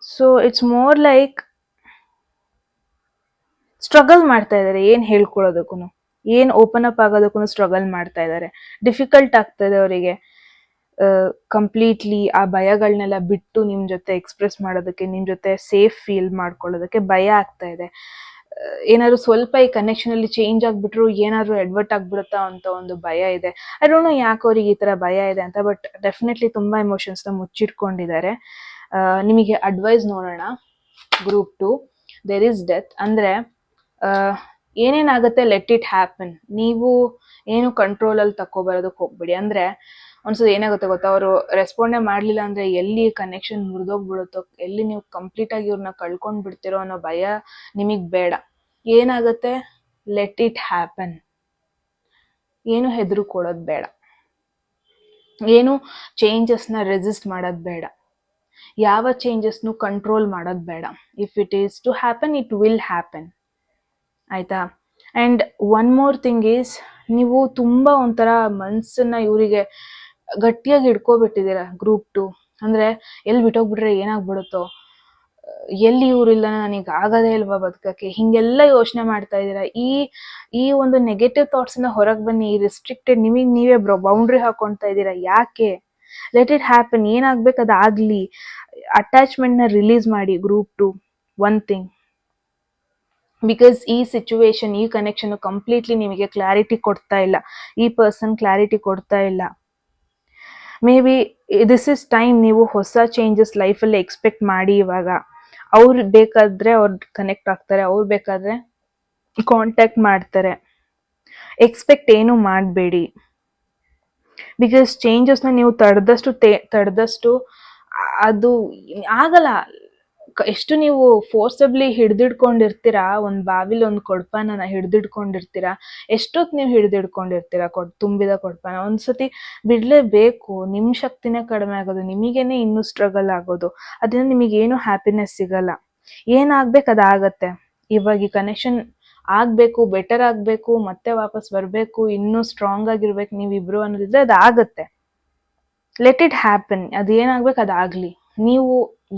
So it's more like struggle ಮಾಡ್ತಾ ಇದ್ದಾರೆ, ಏನ್ ಹೇಳ್ಕೊಳ್ಳೋದಕ್ಕೂ, ಏನ್ ಓಪನ್ ಅಪ್ ಆಗೋದಕ್ಕೂ ಸ್ಟ್ರಗಲ್ ಮಾಡ್ತಾ ಇದ್ದಾರೆ. ಡಿಫಿಕಲ್ಟ್ ಆಗ್ತದೆ ಅವರಿಗೆ ಕಂಪ್ಲೀಟ್ಲಿ ಆ ಭಯಗಳನ್ನೆಲ್ಲ ಬಿಟ್ಟು ನಿಮ್ ಜೊತೆ ಎಕ್ಸ್ಪ್ರೆಸ್ ಮಾಡೋದಕ್ಕೆ, ನಿಮ್ ಜೊತೆ ಸೇಫ್ ಫೀಲ್ ಮಾಡ್ಕೊಳ್ಳೋದಕ್ಕೆ ಭಯ ಆಗ್ತಾ ಇದೆ. ಏನಾದ್ರು ಸ್ವಲ್ಪ ಈ ಕನೆಕ್ಷನ್ ಅಲ್ಲಿ ಚೇಂಜ್ ಆಗ್ಬಿಟ್ರು ಏನಾದ್ರು ಎಡ್ವರ್ಟ್ ಆಗ್ಬಿಡುತ್ತಾ ಅಂತ ಒಂದು ಭಯ ಇದೆ. ಐ ಡೋಂಟ್ ನೋ ಯಾಕೆ ಅವ್ರಿಗೆ ಈ ತರ ಭಯ ಇದೆ ಅಂತ. ಬಟ್ ಡೆಫಿನೆಟ್ಲಿ ತುಂಬಾ ಎಮೋಷನ್ಸ್ ನ ಮುಚ್ಚಿಟ್ಕೊಂಡಿದ್ದಾರೆ. ನಿಮಗೆ ಅಡ್ವೈಸ್ ನೋಡೋಣ. Group 2, there is death. ಅಂದ್ರೆ ಏನೇನಾಗುತ್ತೆ ಲೆಟ್ ಇಟ್ ಹ್ಯಾಪನ್. ನೀವು ಏನು ಕಂಟ್ರೋಲ್ ಅಲ್ಲಿ ತಕೋಬರೋದಕ್ಕೆ ಹೋಗ್ಬಿಡಿ. ಅಂದ್ರೆ ಒಂದ್ಸಲ ಏನಾಗುತ್ತೆ ಗೊತ್ತಾ, ಅವರು ರೆಸ್ಪಾಂಡೇ ಮಾಡ್ಲಿಲ್ಲ ಅಂದ್ರೆ ಎಲ್ಲಿ ಕನೆಕ್ಷನ್ ಮುರಿದೋಗ್ಬಿಡುತ್ತೋ, ಎಲ್ಲಿ ನೀವು ಕಂಪ್ಲೀಟ್ ಆಗಿ ಇವ್ರನ್ನ ಕಳ್ಕೊಂಡ್ ಬಿಡ್ತಿರೋ ಅನ್ನೋ ಭಯ ನಿಮಗ್ ಬೇಡ. ಏನಾಗುತ್ತೆ ಲೆಟ್ ಇಟ್ ಹ್ಯಾಪನ್. ಏನು ಹೆದ್ರು ಕೊಡೋದ್ ಬೇಡ, ಏನು ಚೇಂಜಸ್ ನ ರೆಸಿಸ್ಟ್ ಮಾಡೋದ್ ಬೇಡ. ಯಾವ ಚೇಂಜಸ್ನು ಕಂಟ್ರೋಲ್ ಮಾಡೋದು ಬೇಡ. If it is to happen it will happen, ಆಯಿತಾ. And one more thing is, ನೀವು ತುಂಬ ಒಂಥರ ಮನಸ್ಸನ್ನು ಇವರಿಗೆ ಗಟ್ಟಿಯಾಗಿ ಹಿಡ್ಕೊಬಿಟ್ಟಿದ್ದೀರ ಗ್ರೂಪ್ 2. ಅಂದರೆ ಎಲ್ಲಿ ಬಿಟ್ಟೋಗ್ಬಿಟ್ರೆ ಏನಾಗ್ಬಿಡುತ್ತೋ, ಎಲ್ಲಿ ಇವರಿಲ್ಲ ನನಗೆ ಆಗೋದೇ ಇಲ್ವಾ ಬದುಕಕ್ಕೆ, ಹೀಗೆಲ್ಲ ಯೋಚನೆ ಮಾಡ್ತಾ ಇದ್ದೀರಾ. ಈ ಒಂದು ನೆಗೆಟಿವ್ ಥಾಟ್ಸಿಂದ ಹೊರಗೆ ಬನ್ನಿ. ಈ ರಿಸ್ಟ್ರಿಕ್ಟೆಡ್ ನಿಮಗೆ ನೀವೇ ಬೌಂಡ್ರಿ ಹಾಕೊಳ್ತಾ ಇದ್ದೀರಾ. ಯಾಕೆ? Let it happen. ಏನಾಗ್ಬೇಕು ಅದಾಗಲಿ. ಅಟ್ಯಾಚ್ಮೆಂಟ್ನ ರಿಲೀಸ್ ಮಾಡಿ ಗ್ರೂಪ್ 2. ಒನ್ ಥಿಂಗ್, ಬಿಕಾಸ್ ಈ ಸಿಚುವೇಶನ್, ಈ ಕನೆಕ್ಷನ್ ಕಂಪ್ಲೀಟ್ಲಿ ನಿಮಗೆ ಕ್ಲಾರಿಟಿ ಕೊಡ್ತಾ ಇಲ್ಲ. ಈ ಪರ್ಸನ್ ಕ್ಲಾರಿಟಿ ಕೊಡ್ತಾ ಇಲ್ಲ. Maybe this is time ನೀವು ಹೊಸ ಚೇಂಜಸ್ ಲೈಫಲ್ಲಿ ಎಕ್ಸ್ಪೆಕ್ಟ್ ಮಾಡಿ. ಇವಾಗ ಅವ್ರು ಬೇಕಾದರೆ ಅವ್ರು ಕನೆಕ್ಟ್ ಆಗ್ತಾರೆ, ಅವ್ರು ಬೇಕಾದರೆ ಕಾಂಟ್ಯಾಕ್ಟ್ ಮಾಡ್ತಾರೆ. ಎಕ್ಸ್ಪೆಕ್ಟ್ ಏನು ಮಾಡಬೇಡಿ. ಬಿಕಾಸ್ ಚೇಂಜಸ್ನ ನೀವು ತಡೆದಷ್ಟು ಅದು ಆಗಲ್ಲ. ಎಷ್ಟು ನೀವು ಫೋರ್ಸಬ್ಲಿ ಹಿಡ್ದಿಡ್ಕೊಂಡಿರ್ತೀರಾ, ಒಂದು ಬಾವಿಲಿ ಒಂದು ಕೊಡ್ಪಾನ ಹಿಡ್ದಿಡ್ಕೊಂಡಿರ್ತೀರಾ, ಎಷ್ಟೊತ್ತು ನೀವು ಹಿಡ್ದಿಡ್ಕೊಂಡಿರ್ತೀರಾ ತುಂಬಿದ ಕೊಡ್ಪಾನ. ಒಂದ್ಸತಿ ಬಿಡಲೇಬೇಕು. ನಿಮ್ಮ ಶಕ್ತಿನೇ ಕಡಿಮೆ ಆಗೋದು, ನಿಮಗೇನೆ ಇನ್ನೂ ಸ್ಟ್ರಗಲ್ ಆಗೋದು. ಅದರಿಂದ ನಿಮಗೇನು ಹ್ಯಾಪಿನೆಸ್ ಸಿಗಲ್ಲ. ಏನಾಗ್ಬೇಕು ಅದಾಗತ್ತೆ. ಇವಾಗ ಈ ಕನೆಕ್ಷನ್ ಆಗಬೇಕು, ಬೆಟರ್ ಆಗಬೇಕು, ಮತ್ತೆ ವಾಪಸ್ ಬರಬೇಕು, ಇನ್ನೂ ಸ್ಟ್ರಾಂಗ್ ಆಗಿರ್ಬೇಕು ನೀವಿಬ್ರು ಅನ್ನೋದಿದ್ರೆ ಅದಾಗತ್ತೆ. Let it happen. ಅದೇನಾಗ್ಬೇಕು ಅದಾಗಲಿ. ನೀವು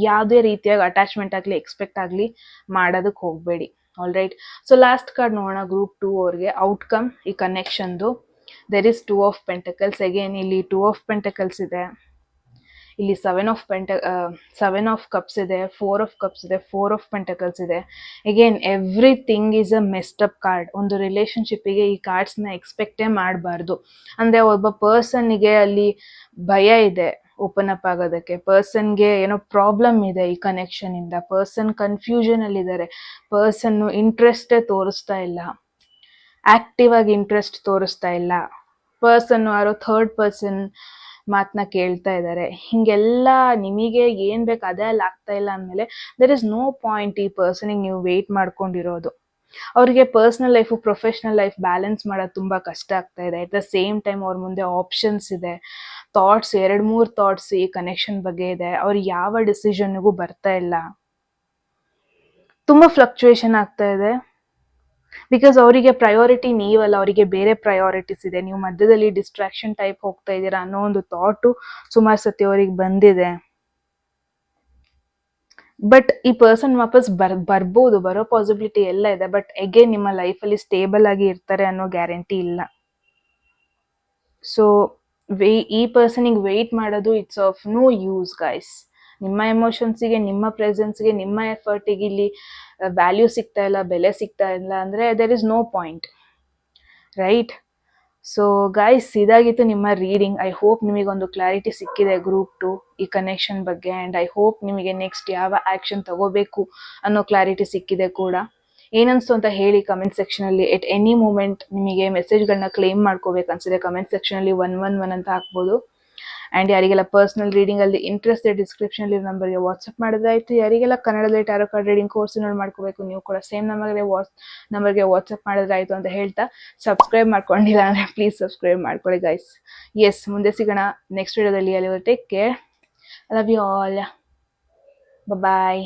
ಯಾವುದೇ ರೀತಿಯಾಗಿ ಅಟ್ಯಾಚ್ಮೆಂಟ್ ಆಗಲಿ ಎಕ್ಸ್ಪೆಕ್ಟ್ ಆಗಲಿ ಮಾಡೋದಕ್ಕೆ ಹೋಗಬೇಡಿ. All right. So last card ನೋಡೋಣ ಗ್ರೂಪ್ 2 ಅವ್ರಿಗೆ. ಔಟ್ಕಮ್ ಈ ಕನೆಕ್ಷನ್ದು. There is 2 of pentacles. Again ಇಲ್ಲಿ 2 ಆಫ್ ಪೆಂಟಕಲ್ಸ್ ಇದೆ, ಇಲ್ಲಿ 7 ಆಫ್ ಕಪ್ಸ್ ಇದೆ, 4 ಆಫ್ ಕಪ್ಸ್ ಇದೆ, 4 ಆಫ್ ಪೆಂಟಕಲ್ಸ್ ಇದೆ. Again everything is a messed up card. ಒಂದು ರಿಲೇಷನ್ಶಿಪ್ಪಿಗೆ ಈ ಕಾರ್ಡ್ಸ್ನ ಎಕ್ಸ್ಪೆಕ್ಟೇ ಮಾಡಬಾರ್ದು. ಅಂದರೆ ಒಬ್ಬ ಪರ್ಸನ್ನಿಗೆ ಅಲ್ಲಿ ಭಯ ಇದೆ ಓಪನ್ ಅಪ್ ಆಗೋದಕ್ಕೆ. ಪರ್ಸನ್ಗೆ ಏನೋ ಪ್ರಾಬ್ಲಮ್ ಇದೆ ಈ ಕನೆಕ್ಷನಿಂದ. ಪರ್ಸನ್ ಕನ್ಫ್ಯೂಷನಲ್ಲಿದ್ದಾರೆ. ಪರ್ಸನ್ನು ಇಂಟ್ರೆಸ್ಟೇ ತೋರಿಸ್ತಾ ಇಲ್ಲ, ಆ್ಯಕ್ಟಿವ್ ಆಗಿ ಇಂಟ್ರೆಸ್ಟ್ ತೋರಿಸ್ತಾ ಇಲ್ಲ. ಪರ್ಸನ್ನು ಯಾರೋ ಥರ್ಡ್ ಪರ್ಸನ್ ಮಾತನ್ನ ಕೇಳ್ತಾ ಇದ್ದಾರೆ. ಹೀಗೆಲ್ಲ ನಿಮಗೆ ಏನು ಬೇಕು ಅದೇ ಅಲ್ಲಿ ಆಗ್ತಾ ಇಲ್ಲ ಅಂದಮೇಲೆ ದೆರ್ ಇಸ್ ನೋ ಪಾಯಿಂಟ್ ಈ ಪರ್ಸನಿಗೆ ನೀವು ವೆಯ್ಟ್ ಮಾಡ್ಕೊಂಡಿರೋದು. ಅವರಿಗೆ personal life professional life balance ಮಾಡೋದು ತುಂಬ ಕಷ್ಟ ಆಗ್ತಾ ಇದೆ. ಅಟ್ ದ ಸೇಮ್ ಟೈಮ್ ಅವ್ರ ಮುಂದೆ ಆಪ್ಷನ್ಸ್ ಇದೆ, ಥಾಟ್ಸ್ 2-3 ಥಾಟ್ಸ್ ಈ ಕನೆಕ್ಷನ್ ಬಗ್ಗೆ ಇದೆ. ಅವ್ರು ಯಾವ ಡಿಸಿಷನ್ಗೂ ಬರ್ತಾ ಇಲ್ಲ. ತುಂಬ ಫ್ಲಕ್ಚುಯೇಷನ್ ಆಗ್ತಾ ಇದೆ. ಬಿಕಾಸ್ ಅವರಿಗೆ ಪ್ರಯಾರಿಟಿ ನೀವಲ್ಲ, ಅವರಿಗೆ ಬೇರೆ ಪ್ರಯಾರಿಟೀಸ್ ಇದೆ. ನೀವು ಮಧ್ಯದಲ್ಲಿ ಡಿಸ್ಟ್ರಾಕ್ಷನ್ ಟೈಪ್ ಹೋಗ್ತಾ ಇದ್ದೀರಾ ಅನ್ನೋ ಒಂದು ಥಾಟು ಸುಮಾರು ಸತಿ ಅವ್ರಿಗೆ ಬಂದಿದೆ. ಬಟ್ ಈ ಪರ್ಸನ್ ವಾಪಸ್ ಬರ್ಬೋದು, ಬರೋ ಪಾಸಿಬಿಲಿಟಿ ಎಲ್ಲ ಇದೆ. ಬಟ್ ಅಗೇನ್ ನಿಮ್ಮ ಲೈಫಲ್ಲಿ ಸ್ಟೇಬಲ್ ಆಗಿ ಇರ್ತಾರೆ ಅನ್ನೋ ಗ್ಯಾರಂಟಿ ಇಲ್ಲ. ಸೊ ಈ ಪರ್ಸನಿಗೆ ವೆಯ್ಟ್ ಮಾಡೋದು it's of no use guys. ನಿಮ್ಮ ಎಮೋಷನ್ಸಿಗೆ, ನಿಮ್ಮ ಪ್ರೆಸೆನ್ಸ್ಗೆ, ನಿಮ್ಮ ಎಫರ್ಟಿಗೆ ಇಲ್ಲಿ ವ್ಯಾಲ್ಯೂ ಸಿಗ್ತಾ ಇಲ್ಲ, ಬೆಲೆ ಸಿಗ್ತಾ ಇಲ್ಲ ಅಂದರೆ there is no point, right? So guys, ಇದಾಗಿತ್ತು ನಿಮ್ಮ ರೀಡಿಂಗ್. ಐ ಹೋಪ್ ನಿಮಗೊಂದು ಕ್ಲಾರಿಟಿ ಸಿಕ್ಕಿದೆ ಗ್ರೂಪ್ 2 ಈ ಕನೆಕ್ಷನ್ ಬಗ್ಗೆ. ಆ್ಯಂಡ್ ಐ ಹೋಪ್ ನಿಮಗೆ ನೆಕ್ಸ್ಟ್ ಯಾವ ಆ್ಯಕ್ಷನ್ ತಗೋಬೇಕು ಅನ್ನೋ ಕ್ಲಾರಿಟಿ ಸಿಕ್ಕಿದೆ ಕೂಡ. ಏನನ್ಸ್ತು ಅಂತ ಹೇಳಿ ಕಮೆಂಟ್ ಸೆಕ್ಷನಲ್ಲಿ. ಎಟ್ ಎನಿ ಮೂಮೆಂಟ್ ನಿಮಗೆ ಮೆಸೇಜ್ಗಳನ್ನ ಕ್ಲೇಮ್ ಮಾಡ್ಕೋಬೇಕು ಅನ್ಸಿದೆ ಕಮೆಂಟ್ ಸೆಕ್ಷನಲ್ಲಿ 111 ಅಂತ ಹಾಕ್ಬೋದು. ಆ್ಯಂಡ್ ಯಾರಿಗೆಲ್ಲ ಪರ್ಸ್ನಲ್ ರೀಡಿಂಗಲ್ಲಿ ಇಂಟ್ರೆಸ್ಟ್ ಇದೆ ಡಿಸ್ಕ್ರಿಪ್ಷನಲ್ಲಿ ನಂಬರ್ಗೆ ವಾಟ್ಸಪ್ ಮಾಡಿದ್ರಾಯ್ತು. ಯಾರಿಗೆಲ್ಲ ಕನ್ನಡದಲ್ಲಿ ಟ್ಯಾರೋ ಕಾರ್ಡ್ ರೀಡಿಂಗ್ ಕೋರ್ಸಿನಲ್ಲಿ ಮಾಡ್ಕೋಬೇಕು ನೀವು ಕೂಡ ಸೇಮ್ ನಂಬರ್ಗೆ ವಾಟ್ಸಪ್ ಮಾಡಿದ್ರಾಯ್ತು ಅಂತ ಹೇಳ್ತಾ, ಸಬ್ಸ್ಕ್ರೈಬ್ ಮಾಡ್ಕೊಂಡಿಲ್ಲ ಅಂದರೆ ಪ್ಲೀಸ್ ಸಬ್ಸ್ಕ್ರೈಬ್ ಮಾಡ್ಕೊಳ್ಳಿ ಗೈಸ್. ಎಸ್, ಮುಂದೆ ಸಿಗೋಣ ನೆಕ್ಸ್ಟ್ ವಿಡಿಯೋದಲ್ಲಿ. ಅಲ್ಲಿ take care. I love you all. Bye.